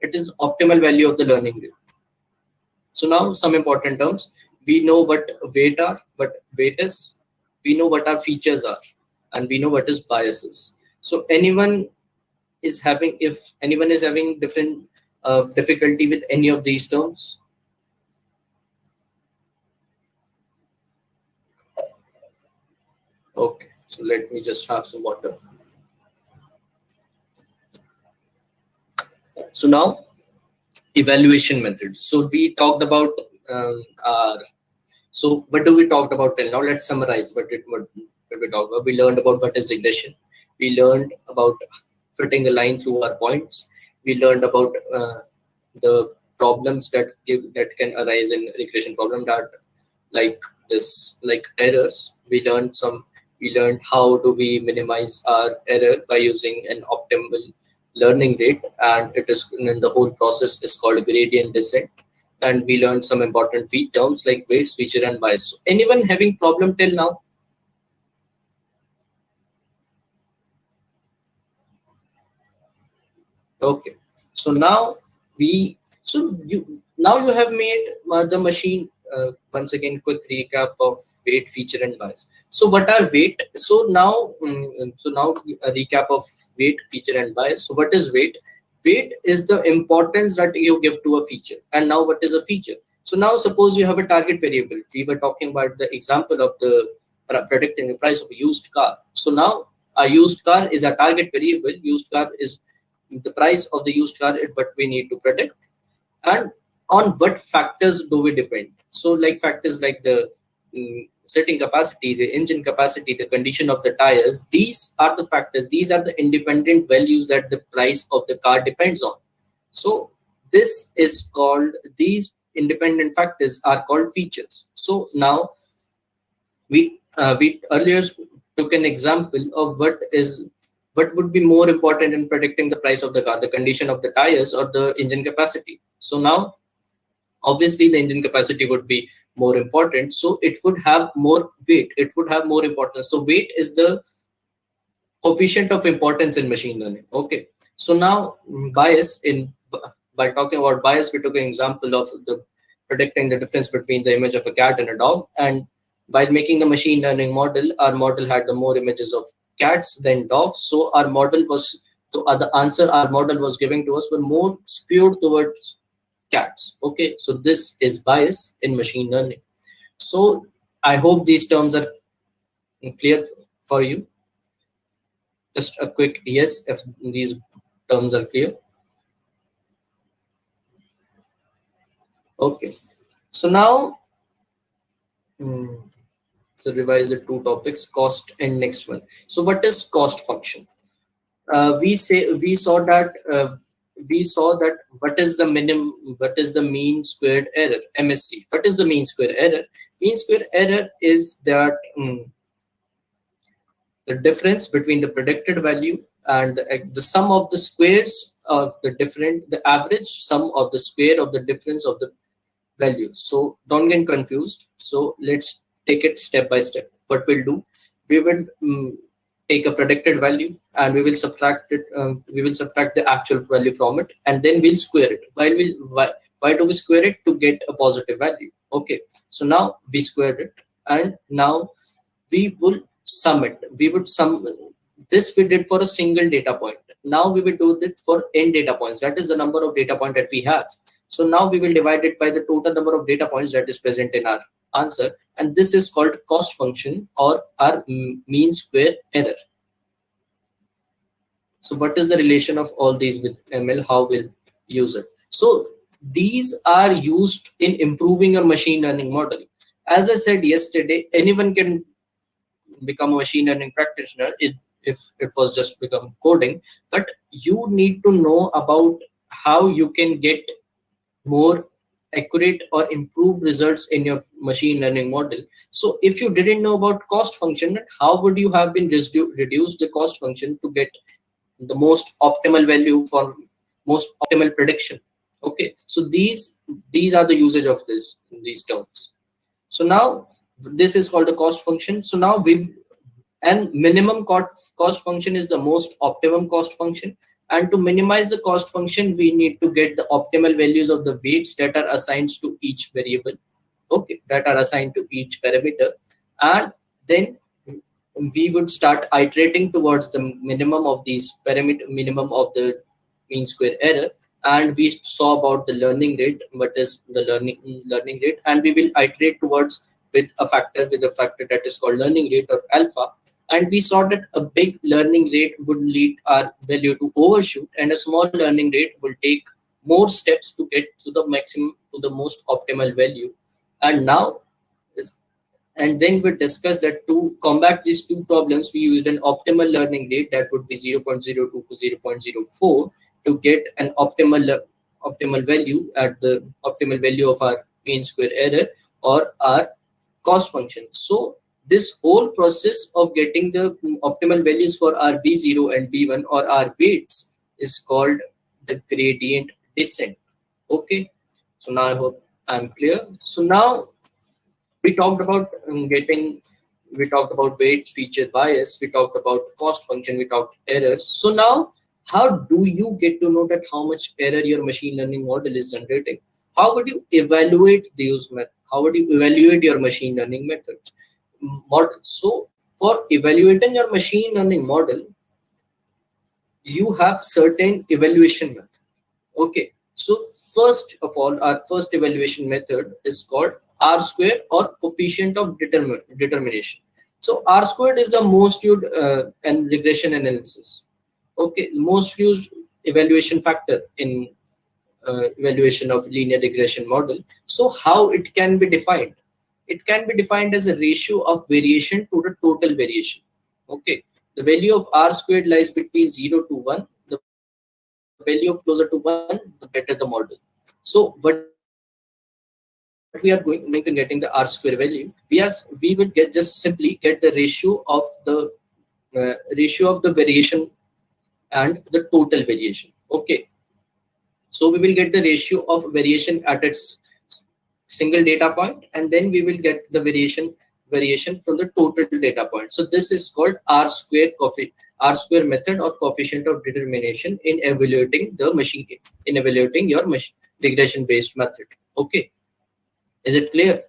it is optimal value of the learning rate. So now some important terms. We know what weight is. We know what our features are, and we know what is biases. So if anyone is having different difficulty with any of these terms. Okay, so let me just have some water. So now evaluation methods. So we talked about so what do we talked about till now? Let's summarize what we talked about. We learned about what is regression. We learned about fitting a line through our points. We learned about the problems that can arise in regression problem, that like errors. We learned how do we minimize our error by using an optimal learning rate, and the whole process is called gradient descent. And we learned some important terms like weights, feature, and bias. So anyone having problem till now? Okay, so now you have made the machine. Once again, quick recap of weight, feature, and bias. So what are weight? So now a recap of weight, feature, and bias. So what is weight? Weight is the importance that you give to a feature. And now what is a feature? So now suppose you have a target variable. We were talking about the example of the predicting the price of a used car. So now a used car is a target variable. Used car is the price of the used car is what we need to predict. And on what factors do we depend? So like factors like the sitting capacity, the engine capacity, the condition of the tires. These are the factors. These are the independent values that the price of the car depends on. So these independent factors are called features. So now we earlier took an example of what would be more important in predicting the price of the car, the condition of the tires or the engine capacity. So now obviously the engine capacity would be more important, so it would have more weight, it would have more importance. So weight is the coefficient of importance in machine learning. Okay, so now bias, by talking about bias, we took an example of the predicting the difference between the image of a cat and a dog, and by making the machine learning model, our model had the more images of cats than dogs. So our model was the answer our model was giving to us were more skewed towards cats. Okay, so this is bias in machine learning. So I hope these terms are clear for you. Just a quick yes if these terms are clear. Okay, so now so revise the two topics, cost and next one. So what is cost function? We saw that what is the mean squared error, MSC. What is the mean square error? Mean square error is that the difference between the predicted value and the sum of the squares of the average sum of the square of the difference of the values. So don't get confused. So let's take it step by step. What we'll do, we will take a predicted value and we will subtract it. We will subtract the actual value from it, and then we'll square it. Why do we square it? To get a positive value. Okay, so now we squared it, and now we will sum it. We would sum this. We did for a single data point. Now we will do it for n data points. That is the number of data point that we have. So now we will divide it by the total number of data points that is present in our answer, and this is called cost function or our mean square error. So what is the relation of all these with ML? How we'll use it? So these are used in improving your machine learning model. As I said yesterday, anyone can become a machine learning practitioner if it was just become coding, but you need to know about how you can get more accurate or improved results in your machine learning model. So if you didn't know about cost function, how would you have been reduce the cost function to get the most optimal value for most optimal prediction? Okay, so these are the usage of these terms. So now this is called the cost function. So now and minimum cost function is the most optimum cost function, and to minimize the cost function we need to get the optimal values of the weights that are assigned to each variable, okay, that are assigned to each parameter, and then we would start iterating towards the minimum of these parameter, minimum of the mean square error. And we saw about the learning rate, what is the learning rate, and we will iterate towards with a factor that is called learning rate or alpha. And we saw that a big learning rate would lead our value to overshoot, and a small learning rate will take more steps to get to the maximum, to the most optimal value. And now and then we discussed that to combat these two problems, we used an optimal learning rate that would be 0.02 to 0.04 to get an optimal value at the optimal value of our mean square error or our cost function. So this whole process of getting the optimal values for our B0 and B1 or our weights is called the gradient descent. Okay, so now I hope I'm clear. So now we talked about we talked about weight, feature, bias, we talked about cost function, we talked errors. So now how do you get to know that how much error your machine learning model is generating? How would you evaluate those how would you evaluate your machine learning methods model? So for evaluating your machine learning model, you have certain evaluation method. Okay, so first of all, our first evaluation method is called R square or coefficient of determination. So R squared is the most used and regression analysis. Okay, most used evaluation factor in evaluation of linear regression model. So how it can be defined? It can be defined as a ratio of variation to the total variation. Okay, the value of R squared lies between 0 to 1. The value of closer to 1, the better the model. So what we are going to getting the R square value, we will just simply get the ratio of the variation and the total variation. Okay, so we will get the ratio of variation at its single data point, and then we will get the variation from the total data point. So this is called R square method or coefficient of determination in evaluating the machine, in evaluating your machine regression based method. Okay, is it clear?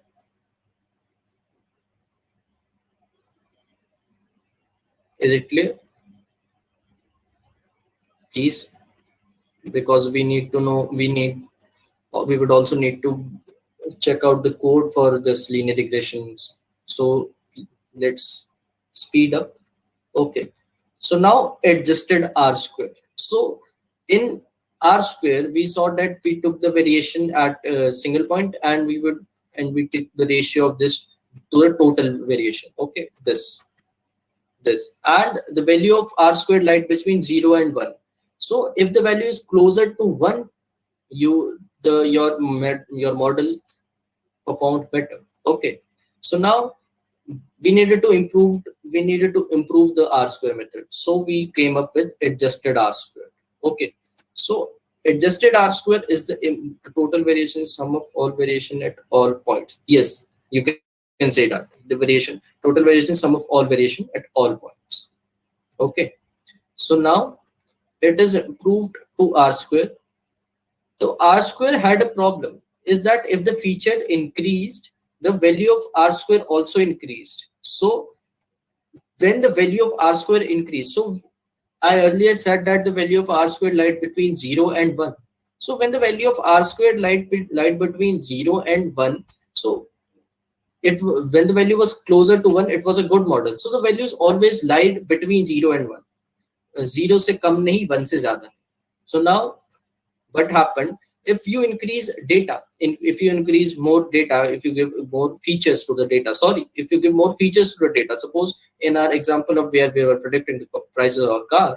Is it clear? Please, because we need to know, we would also need to check out the code for this linear regressions. So let's speed up. Okay, so now adjusted R square. So in R square, we saw that we took the variation at a single point, and we took the ratio of this to the total variation. Okay, this and the value of R squared lies between 0 and 1. So if the value is closer to 1, your model performed better. Okay, so now we needed to improve the R square method. So we came up with adjusted R square. Okay, so adjusted R square is the total variation sum of all variation at all points. Yes, you can say that the total variation sum of all variation at all points. Okay, so now it is improved to R square. So R square had a problem, is that if the feature increased, the value of R square also increased. So when the value of R square increased, so I earlier said that the value of R square lied between 0 and 1. So when the value of R square lied between 0 and 1, so when the value was closer to 1, it was a good model. So the values always lied between 0 and 1. 0 से कम नहीं, 1 से ज़्यादा. So now what happened, if you increase data, if you increase more data, if you give more features to the data, if you give more features to the data, suppose in our example of where we were predicting the prices of a car,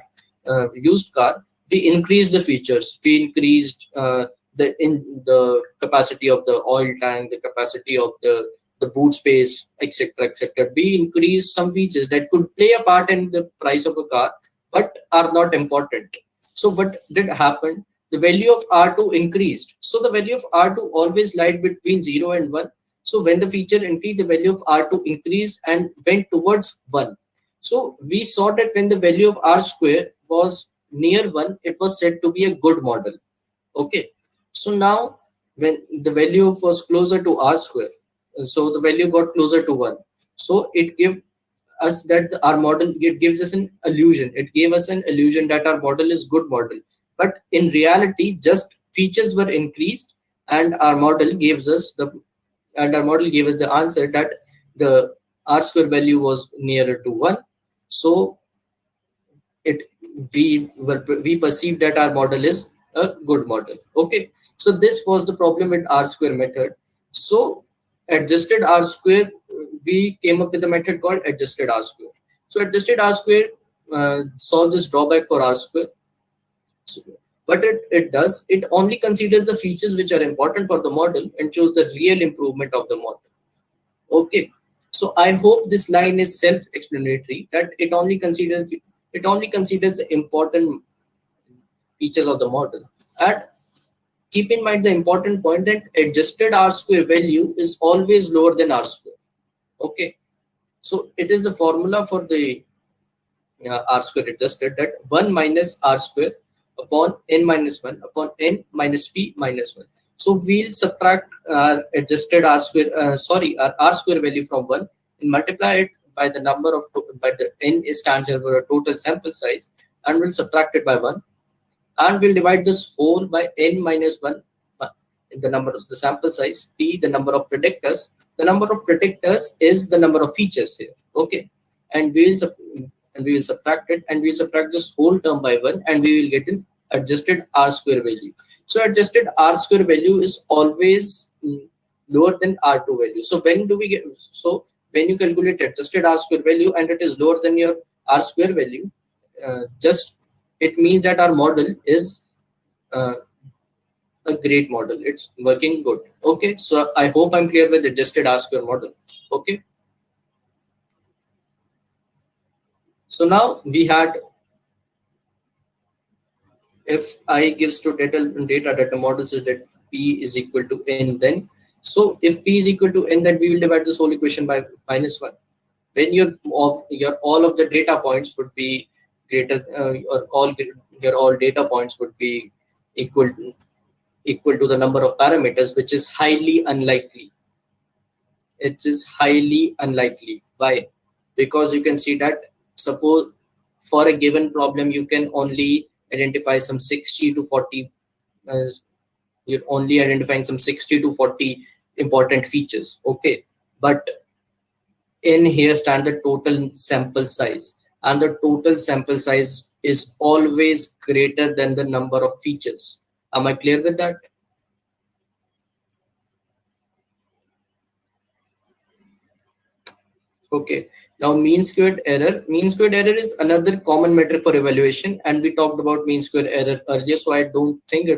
used car, we increased the features, we increased the capacity of the oil tank, the capacity of the boot space, etc., etc. We increased some features that could play a part in the price of a car but are not important. So what did happen, the value of R2 increased. So the value of R2 always lied between 0 and 1. So when the feature increased, the value of R2 increased and went towards 1. So we saw that when the value of R square was near 1, it was said to be a good model. Okay. So now when the value was closer to R square, so the value got closer to 1. So it gave us that our model, it gives us an illusion. It gave us an illusion that our model is good model. But in reality, just features were increased, and our model gave us the answer that the R square value was nearer to 1. So we perceive that our model is a good model. Okay, so this was the problem with R square method. So adjusted R square, we came up with a method called adjusted R square. So adjusted R square solves this drawback for R square. But it only considers the features which are important for the model and shows the real improvement of the model. Okay, so I hope this line is self-explanatory, that it only considers the important features of the model. And keep in mind the important point that adjusted R square value is always lower than R square. Okay, so it is the formula for the R square adjusted, that 1 minus R square upon n minus 1 upon n minus p minus 1. So we'll subtract our adjusted R square, our R square value from 1 and multiply it by the number of, by the n stands here for a total sample size, and we'll subtract it by 1, and we'll divide this whole by n minus 1, the number of the sample size, p the number of predictors. The number of predictors is the number of features here. Okay, and we will subtract it, and we'll subtract this whole term by 1, and we will get an adjusted R square value. So adjusted R square value is always lower than R2 value. So when do we get, so when you calculate adjusted R square value and it is lower than your R square value, just it means that our model is a great model. It's working good. Okay, so I hope I'm clear with adjusted R square model. Okay, so now we had, if I gives to data that the model says that p is equal to n, then so if p is equal to n, then we will divide this whole equation by minus 1. When your all of the data points would be greater, or all data points would be equal to the number of parameters, which is highly unlikely. It is highly unlikely. Why? Because you can see that, suppose for a given problem you can only identify some 60 to 40, you're only identifying some 60 to 40 important features. Okay, but in here stand the total sample size, and the total sample size is always greater than the number of features. Am I clear with that? Okay, now mean squared error. Mean squared error is another common metric for evaluation, and we talked about mean squared error earlier, so I don't think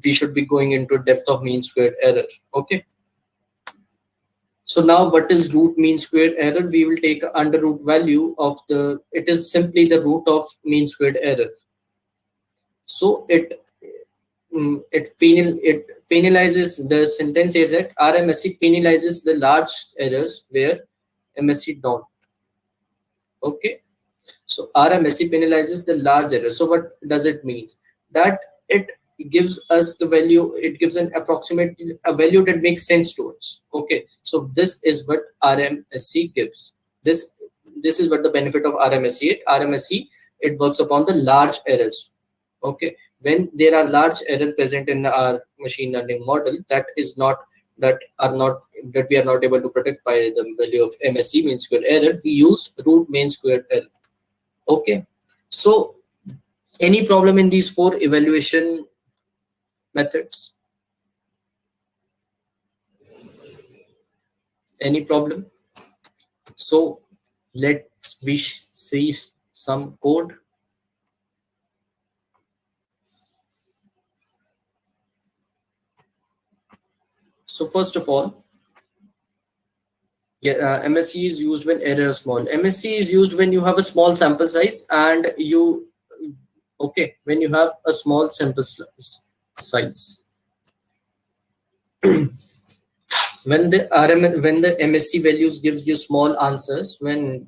we should be going into depth of mean squared error. Okay, so now what is root mean squared error? We will take under root value of it is simply the root of mean squared error. So it penalizes, the sentence says that RMSE penalizes the large errors where MSE don't. Okay, so RMSE penalizes the large errors. So what does it mean? That it gives us the value, it gives an approximate a value that makes sense to us. Okay, so this is what RMSE gives. This is what the benefit of RMSE. RMSE, it works upon the large errors. Okay, when there are large errors present in our machine learning model, that is not that we are not able to protect by the value of MSE, mean square error, we used root main square error. Okay, so any problem in these four evaluation methods? Any problem? So let's see some code. So first of all, yeah, MSE is used when error is small. MSE is used when you have a small sample size and you, okay, when you have a small sample size. When the MSE values gives you small answers, when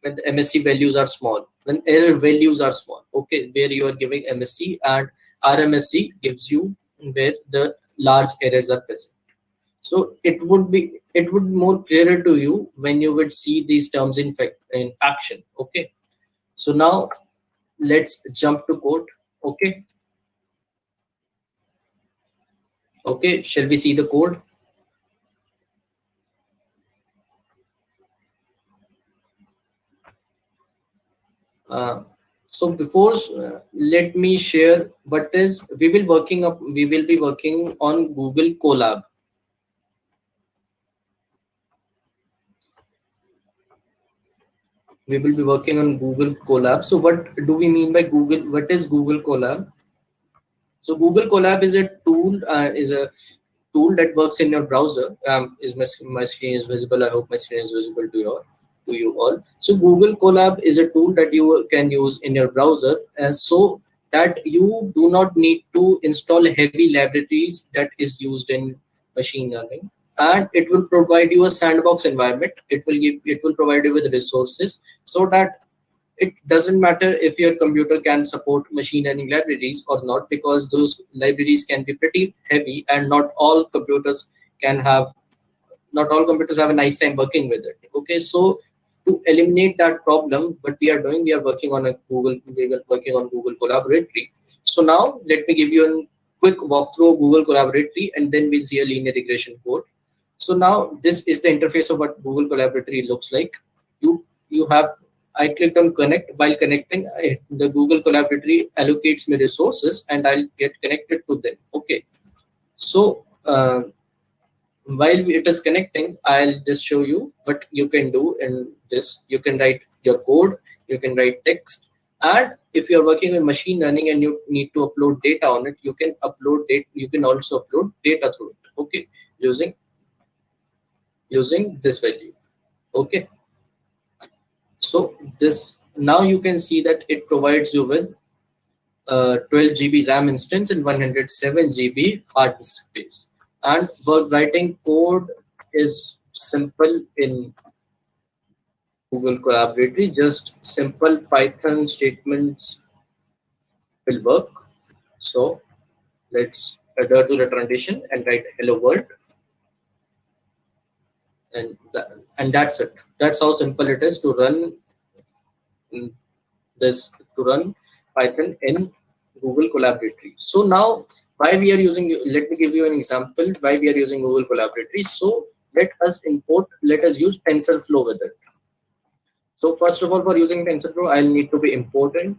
the MSE values are small, when error values are small, okay, where you are giving MSE, and RMSE gives you where the large errors are present. So it would more clearer to you when you would see these terms in action. Okay, so now let's jump to code. Okay, okay, shall we see the code? So before, let me share what is we will be working on Google Colab. We will be working on Google Colab. So what do we mean by Google? What is Google Colab? So Google Colab is a tool that works in your browser. Is my screen is visible? I hope my screen is visible to you all. So Google Colab is a tool that you can use in your browser, so that you do not need to install heavy libraries that is used in machine learning, and it will provide you a sandbox environment. It will provide you with resources, so that it doesn't matter if your computer can support machine learning libraries or not, because those libraries can be pretty heavy, and not all computers have a nice time working with it. Okay, so to eliminate that problem, what we are doing, we are working on Google Collaboratory. So now let me give you a quick walkthrough of Google Collaboratory, and then we'll see a linear regression code. So now this is the interface of what Google Collaboratory looks like. You have I clicked on connect. While connecting, the Google Collaboratory allocates me resources, and I'll get connected to them. Okay, so while it is connecting, I'll just show you what you can do in this. You can write your code, you can write text, and if you're working with machine learning and you need to upload data on it, you can upload data. You can also upload data through it. Okay, using this value. Okay, so this now you can see that it provides you with 12 GB RAM instance and 107 GB hard disk space. And writing code is simple in Google Collaboratory. Just simple Python statements will work. So let's adhere to the transition and write hello world. And that's it. That's how simple it is to run Python in Google Collaboratory. So now why we are using, let me give you an example why we are using Google Collaboratory. So let us use TensorFlow with it. So first of all, for using TensorFlow, I'll need to be important,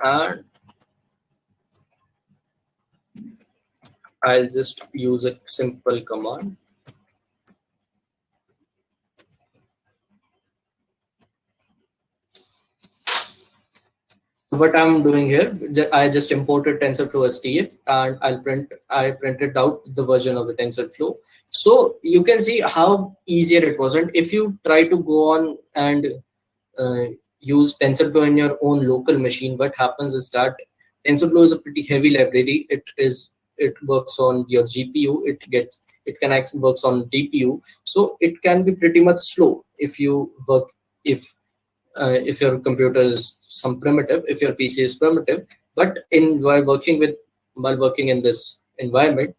and I'll just use a simple command. What I'm doing here, I just imported TensorFlow STF, and I printed out the version of the TensorFlow. So you can see how easier it was. And if you try to go on and use TensorFlow in your own local machine, what happens is that TensorFlow is a pretty heavy library. It works on your GPU. Works on DPU. So it can be pretty much slow if your computer is some primitive, if your PC is primitive. But while working in this environment,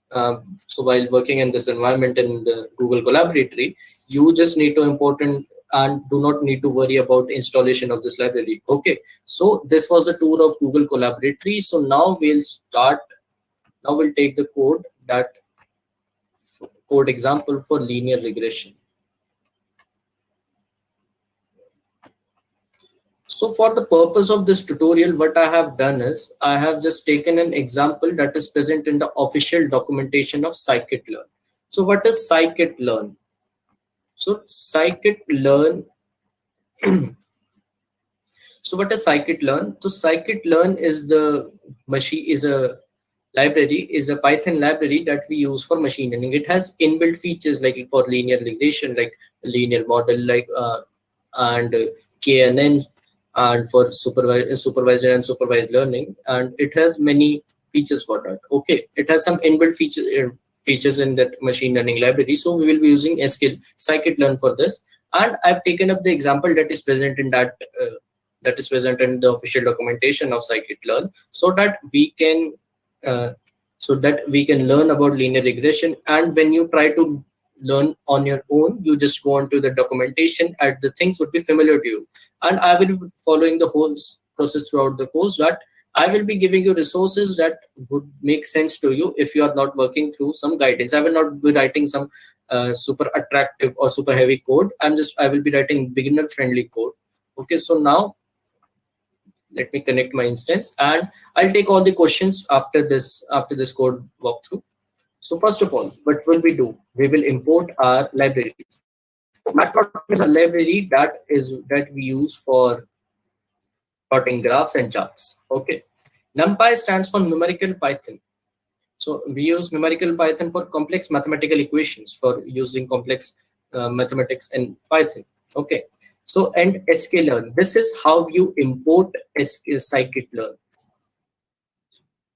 while working in this environment in the Google Collaboratory, you just need to import and do not need to worry about installation of this library. Okay, so this was the tour of Google Collaboratory. So now we'll take the code that code example for linear regression. So for the purpose of this tutorial, what I have done is I have just taken an example that is present in the official documentation of scikit-learn. So what is scikit-learn? So scikit-learn. So what is scikit-learn? So scikit-learn is the machine is a library, is a Python library that we use for machine learning. It has inbuilt features like for linear regression, like linear model, like and KNN, and for supervised and supervised learning, and it has many features for that. Okay, it has some inbuilt features in that machine learning library. So we will be using scikit-learn for this, and I've taken up the example that is present in that is present in the official documentation of scikit-learn, so that we can learn about linear regression. And when you try to learn on your own, you just go on to the documentation and the things would be familiar to you. And I will be following the whole process throughout the course, that I will be giving you resources that would make sense to you if you are not working through some guidance. I will not be writing some super attractive or super heavy code. I will be writing beginner friendly code. Okay, so now let me connect my instance, and I'll take all the questions after this code walkthrough. So first of all, what will we do? We will import our libraries. Matplotlib is a library that we use for plotting graphs and charts. Okay. NumPy stands for numerical Python. So we use numerical Python for complex mathematical equations, for using complex mathematics in Python. Okay. So, and sklearn. This is how you import scikit-learn.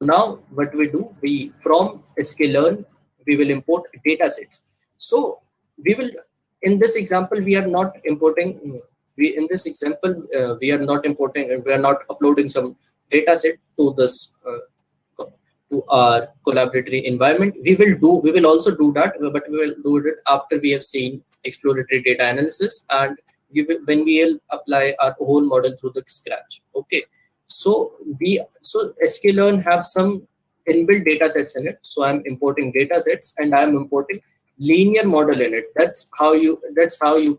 Now what we do, from sklearn we will import datasets. So we will, in this example, we are not importing. We are not uploading some dataset to this to our collaboratory environment. We will also do that, but we will do it after we have seen exploratory data analysis, and when we will apply our whole model through the scratch. Okay. So sklearn have some inbuilt data sets in it. So I'm importing data sets, and I'm importing linear model in it. That's how you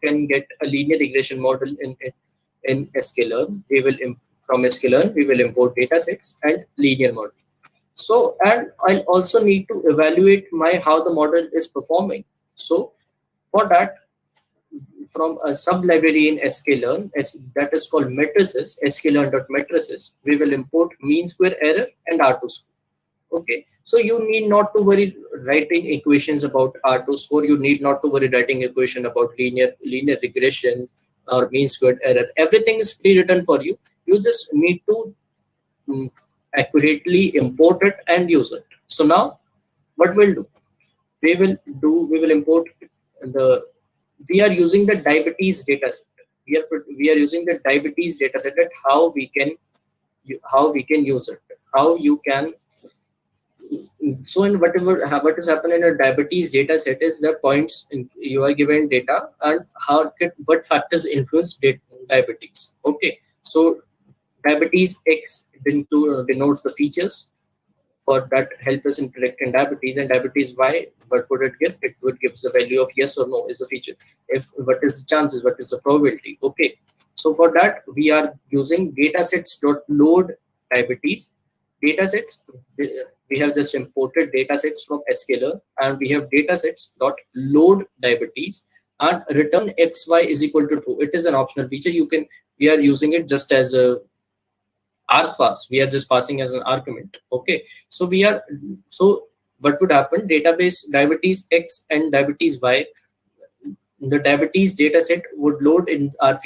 can get a linear regression model in sklearn. From sklearn we will import data sets and linear model. So, and I'll also need to evaluate how the model is performing. So for that, from a sub library in sklearn that is called matrices, sklearn.matrices, we will import mean square error and R2 score. Okay, so you need not to worry writing equations about R2 score. You need not to worry writing equation about linear regression or mean squared error. Everything is pre-written for you. You just need to accurately import it and use it. So now what we'll do, we will import we are using the diabetes dataset. We are using the diabetes dataset, that how we can use it, how you can. So in what is happening in a diabetes dataset is the points you are given data, and what factors influence diabetes. Okay, so diabetes X denotes the features for that help us in predicting diabetes, and diabetes Y, what would it give? It would give the value of yes or no is a feature. What is the chances, what is the probability? Okay, so for that we are using datasets.load diabetes. Datasets, we have just imported datasets from sklearn, and we have datasets.load diabetes, and return xy is equal to true. It is an optional feature. We are using it just as a pass. We are just passing as an argument. Okay, so what would happen? Database diabetes X and diabetes Y, the diabetes dataset would load in our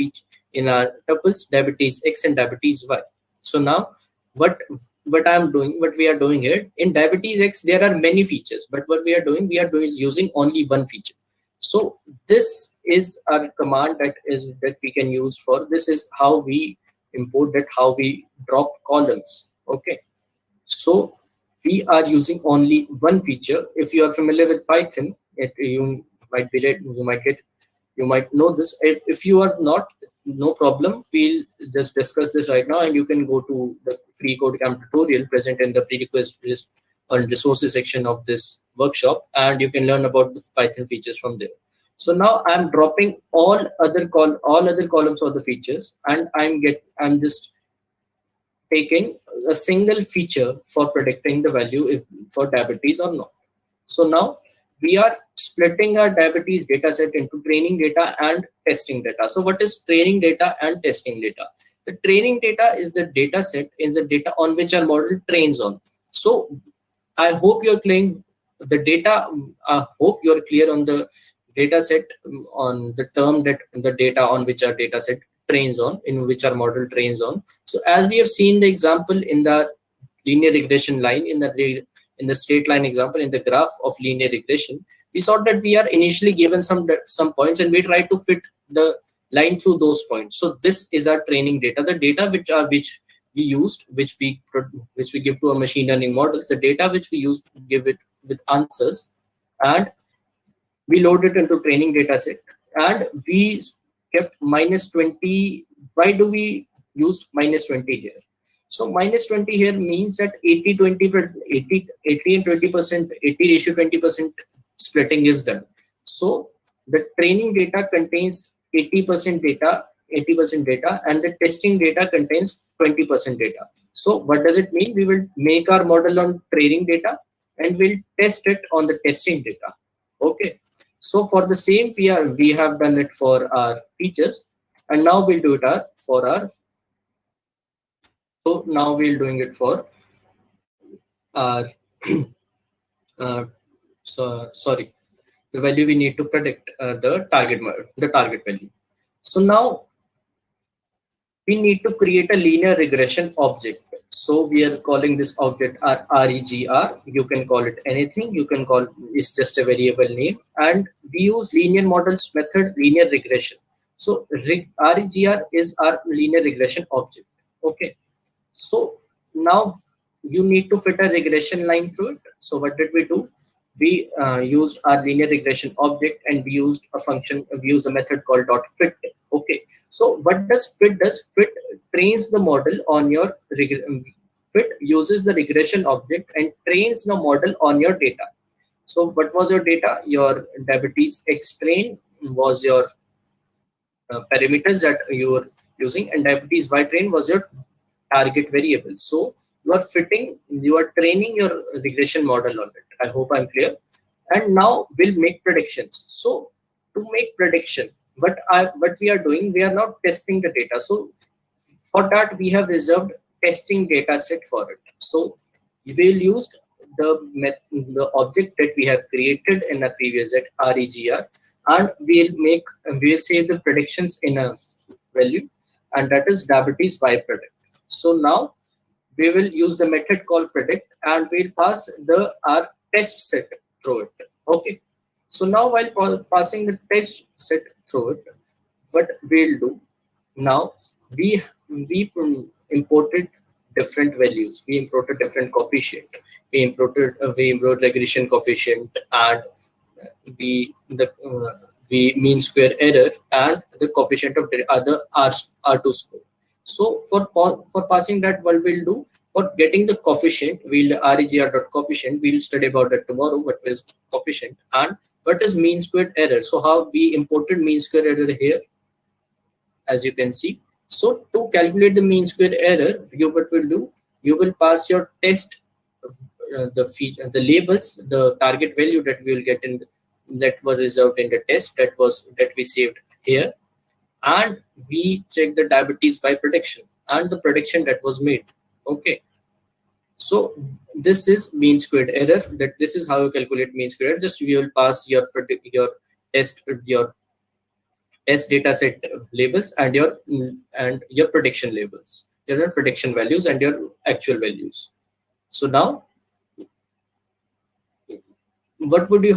tuples diabetes X and diabetes Y. So now what we are doing here in diabetes X, there are many features, but what we are doing is using only one feature. So this is our command that we can use for this. Is how we import that, how we drop columns. Okay, so we are using only one feature. If you are familiar with Python, you might know this. If you are not, no problem. We'll just discuss this right now, and you can go to the free code camp tutorial present in the prerequisites and resources section of this workshop, and you can learn about the Python features from there. So now I'm dropping all other columns of the features, and I'm just taking a single feature for predicting the value if for diabetes or not. So now we are splitting our diabetes data set into training data and testing data. So what is training data and testing data? The training data is the data set, is the data on which our model trains on. So I hope you're clear the data. I hope you're clear on the data set, on the term that the data on which our data set trains on, in which our model trains on. So as we have seen the example in the linear regression line, in the straight line example, in the graph of linear regression, we saw that we are initially given some points, and we try to fit the line through those points. So this is our training data, the data which we used, which we give to our machine learning models, the data which we use to give it with answers, and we load it into training data set, and we kept -20. Why do we use -20 here? So -20 here means that 80-20, 80 and 20%, 80 ratio 20% splitting is done. So the training data contains 80% data, 80% data, and the testing data contains 20% data. So what does it mean? We will make our model on training data, and we'll test it on the testing data. Okay. So for the same, we have done it for our features, and now we'll do it for our. So now we're doing it for our. Sorry, the value we need to predict, the target value. So now we need to create a linear regression object. So we are calling this object our regr. You can call it anything. You can call it's just a variable name, and we use linear models method linear regression. So regr is our linear regression object. Okay. So now you need to fit a regression line through it. So what did we do? We used our linear regression object, and we used a function. We used a method called .fit. Okay. So what does fit does? Fit trains the model on your fit uses the regression object and trains the model on your data. So what was your data? Your diabetes X train was your parameters that you were using, and diabetes Y train was your target variable. So you are training your regression model on it. I hope I'm clear. And now we'll make predictions. So to make prediction, what we are doing, we are not testing the data. So for that, we have reserved testing data set for it. So we will use the object that we have created in a previous set, regr, and we'll save the predictions in a value, and that is diabetes Y predict. So now we will use the method called predict, and we'll pass our test set through it. Okay. So now while passing the test set through it, what we'll do now, we imported different values. We imported different coefficient. We imported regression coefficient, and we mean square error, and the coefficient of the other R2 score. So for passing that, what we'll do, for getting the coefficient, we'll regr.coefficient, we'll study about that tomorrow, what is coefficient and what is mean squared error. So how we imported mean square error here, as you can see. So to calculate the mean square error, what will do, you will pass your test, the labels, the target value that we will get in that was reserved in the test that we saved here, and we check the diabetes by prediction and the prediction that was made. Okay. So this is mean squared error. This is how you calculate mean squared error. Just you will pass your test data set labels and your prediction labels, your prediction values and your actual values. So now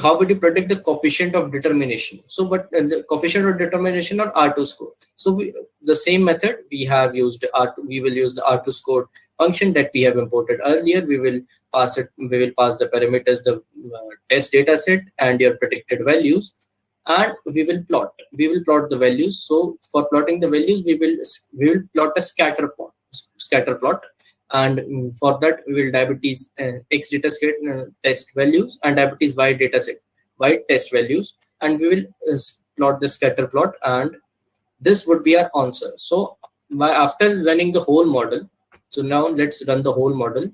how would you predict the coefficient of determination? So the coefficient of determination or R2 score. So the same method we have used R2, we will use the R2 score function that we have imported earlier. We will pass the parameters, the test data set and your predicted values, and we will plot the values. So for plotting the values, we will plot a scatter plot. and for that we will diabetes x data set test values and diabetes y data set y test values, and we will plot the scatter plot, and this would be our answer. So after running the whole model, so now let's run the whole model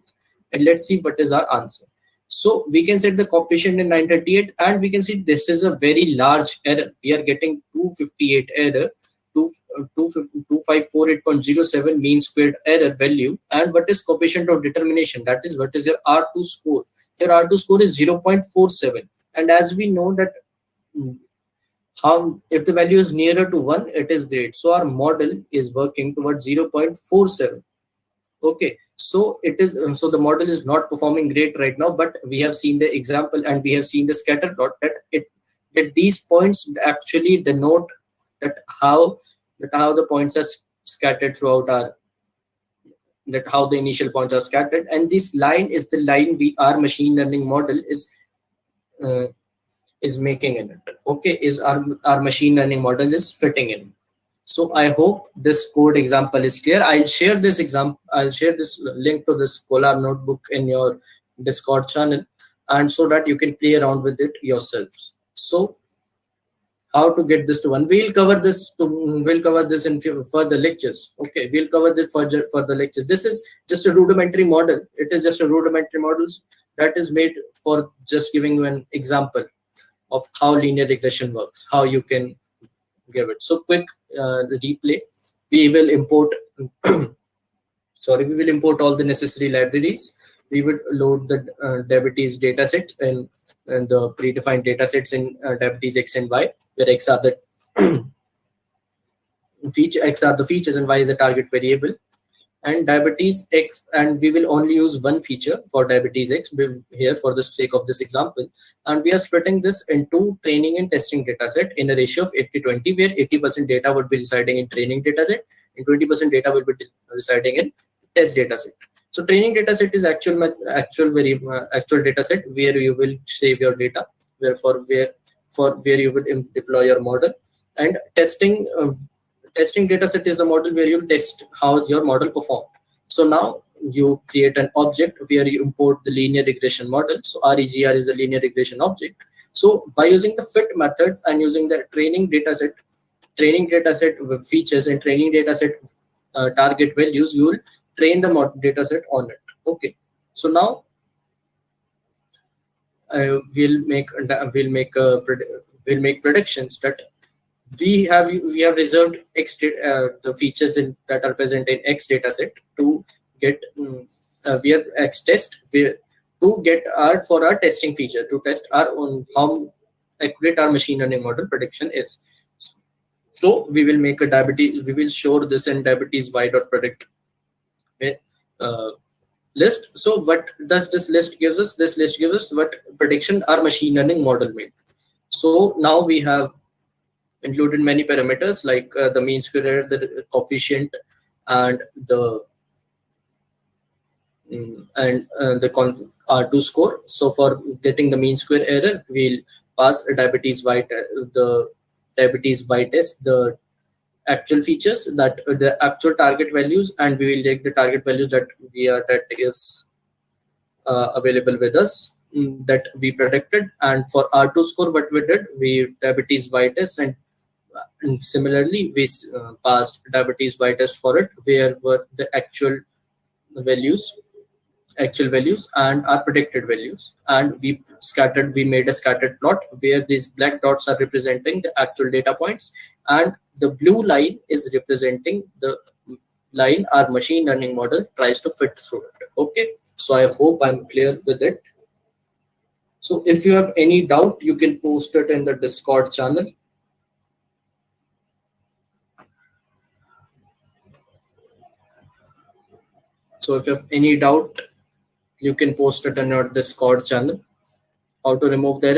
and let's see what is our answer. So we can set the coefficient in 938, and we can see this is a very large error. We are getting 258 error, 2548.07 mean squared error value. And what is coefficient of determination? That is, what is your R2 score? Your R2 score is 0.47. And as we know that how if the value is nearer to 1, it is great. So our model is working towards 0.47. Okay, so it is so the model is not performing great right now, but we have seen the example and we have seen the scatter plot that these points actually denote that how the points are scattered throughout our that how the initial points are scattered, and this line is the line our machine learning model uh, is making in it. Okay, is our machine learning model is fitting in. So I hope this code example is clear. I'll share this link to this Colab notebook in your Discord channel, and so that you can play around with it yourselves. So how to get this to one? We'll cover this in further lectures. Okay, we'll cover this further lectures. This is just a rudimentary model. It is just a rudimentary model that is made for just giving you an example of how linear regression works, how you can give it. So quick replay. We will import we will import all the necessary libraries. We would load the diabetes dataset and the predefined datasets in diabetes X and Y, where X are the X are the features and Y is the target variable. And diabetes X, and we will only use one feature for diabetes X here for the sake of this example. And we are splitting this into training and testing dataset in a ratio of 80-20, where 80% data would be residing in training dataset and 20% data will be residing in test dataset. So training dataset is actual dataset where you will save your data, where you would deploy your model, and testing dataset is the model where you test how your model performed. So now you create an object where you import the linear regression model. So REGR is the linear regression object. So by using the fit methods and using the training dataset with features and training dataset target values, you will train the dataset on it. Okay. So now we'll make predictions that we have reserved the features that are present in X dataset to get we have X test to get for our testing feature, to test our own how accurate our machine learning model prediction is. So we will make we will show this in diabetes y.predict list. So what does this list gives us? This list gives us what prediction our machine learning model made. So now we have included many parameters like the mean square error, the coefficient, and the R2 score. So for getting the mean square error, we'll pass a diabetes y test, the actual features, that the actual target values, and we will take the target values that is available with us, that we predicted. And for R2 score, what we did, we diabetes y test, and similarly we passed diabetes y test for it, where were the actual values and our predicted values, and we made a scattered plot where these black dots are representing the actual data points, and the blue line is representing the line our machine learning model tries to fit through it. Okay, so I hope I'm clear with it. So if you have any doubt, you can post it in the Discord channel. So if you have any doubt, you can post it in your Discord channel. How to remove the error?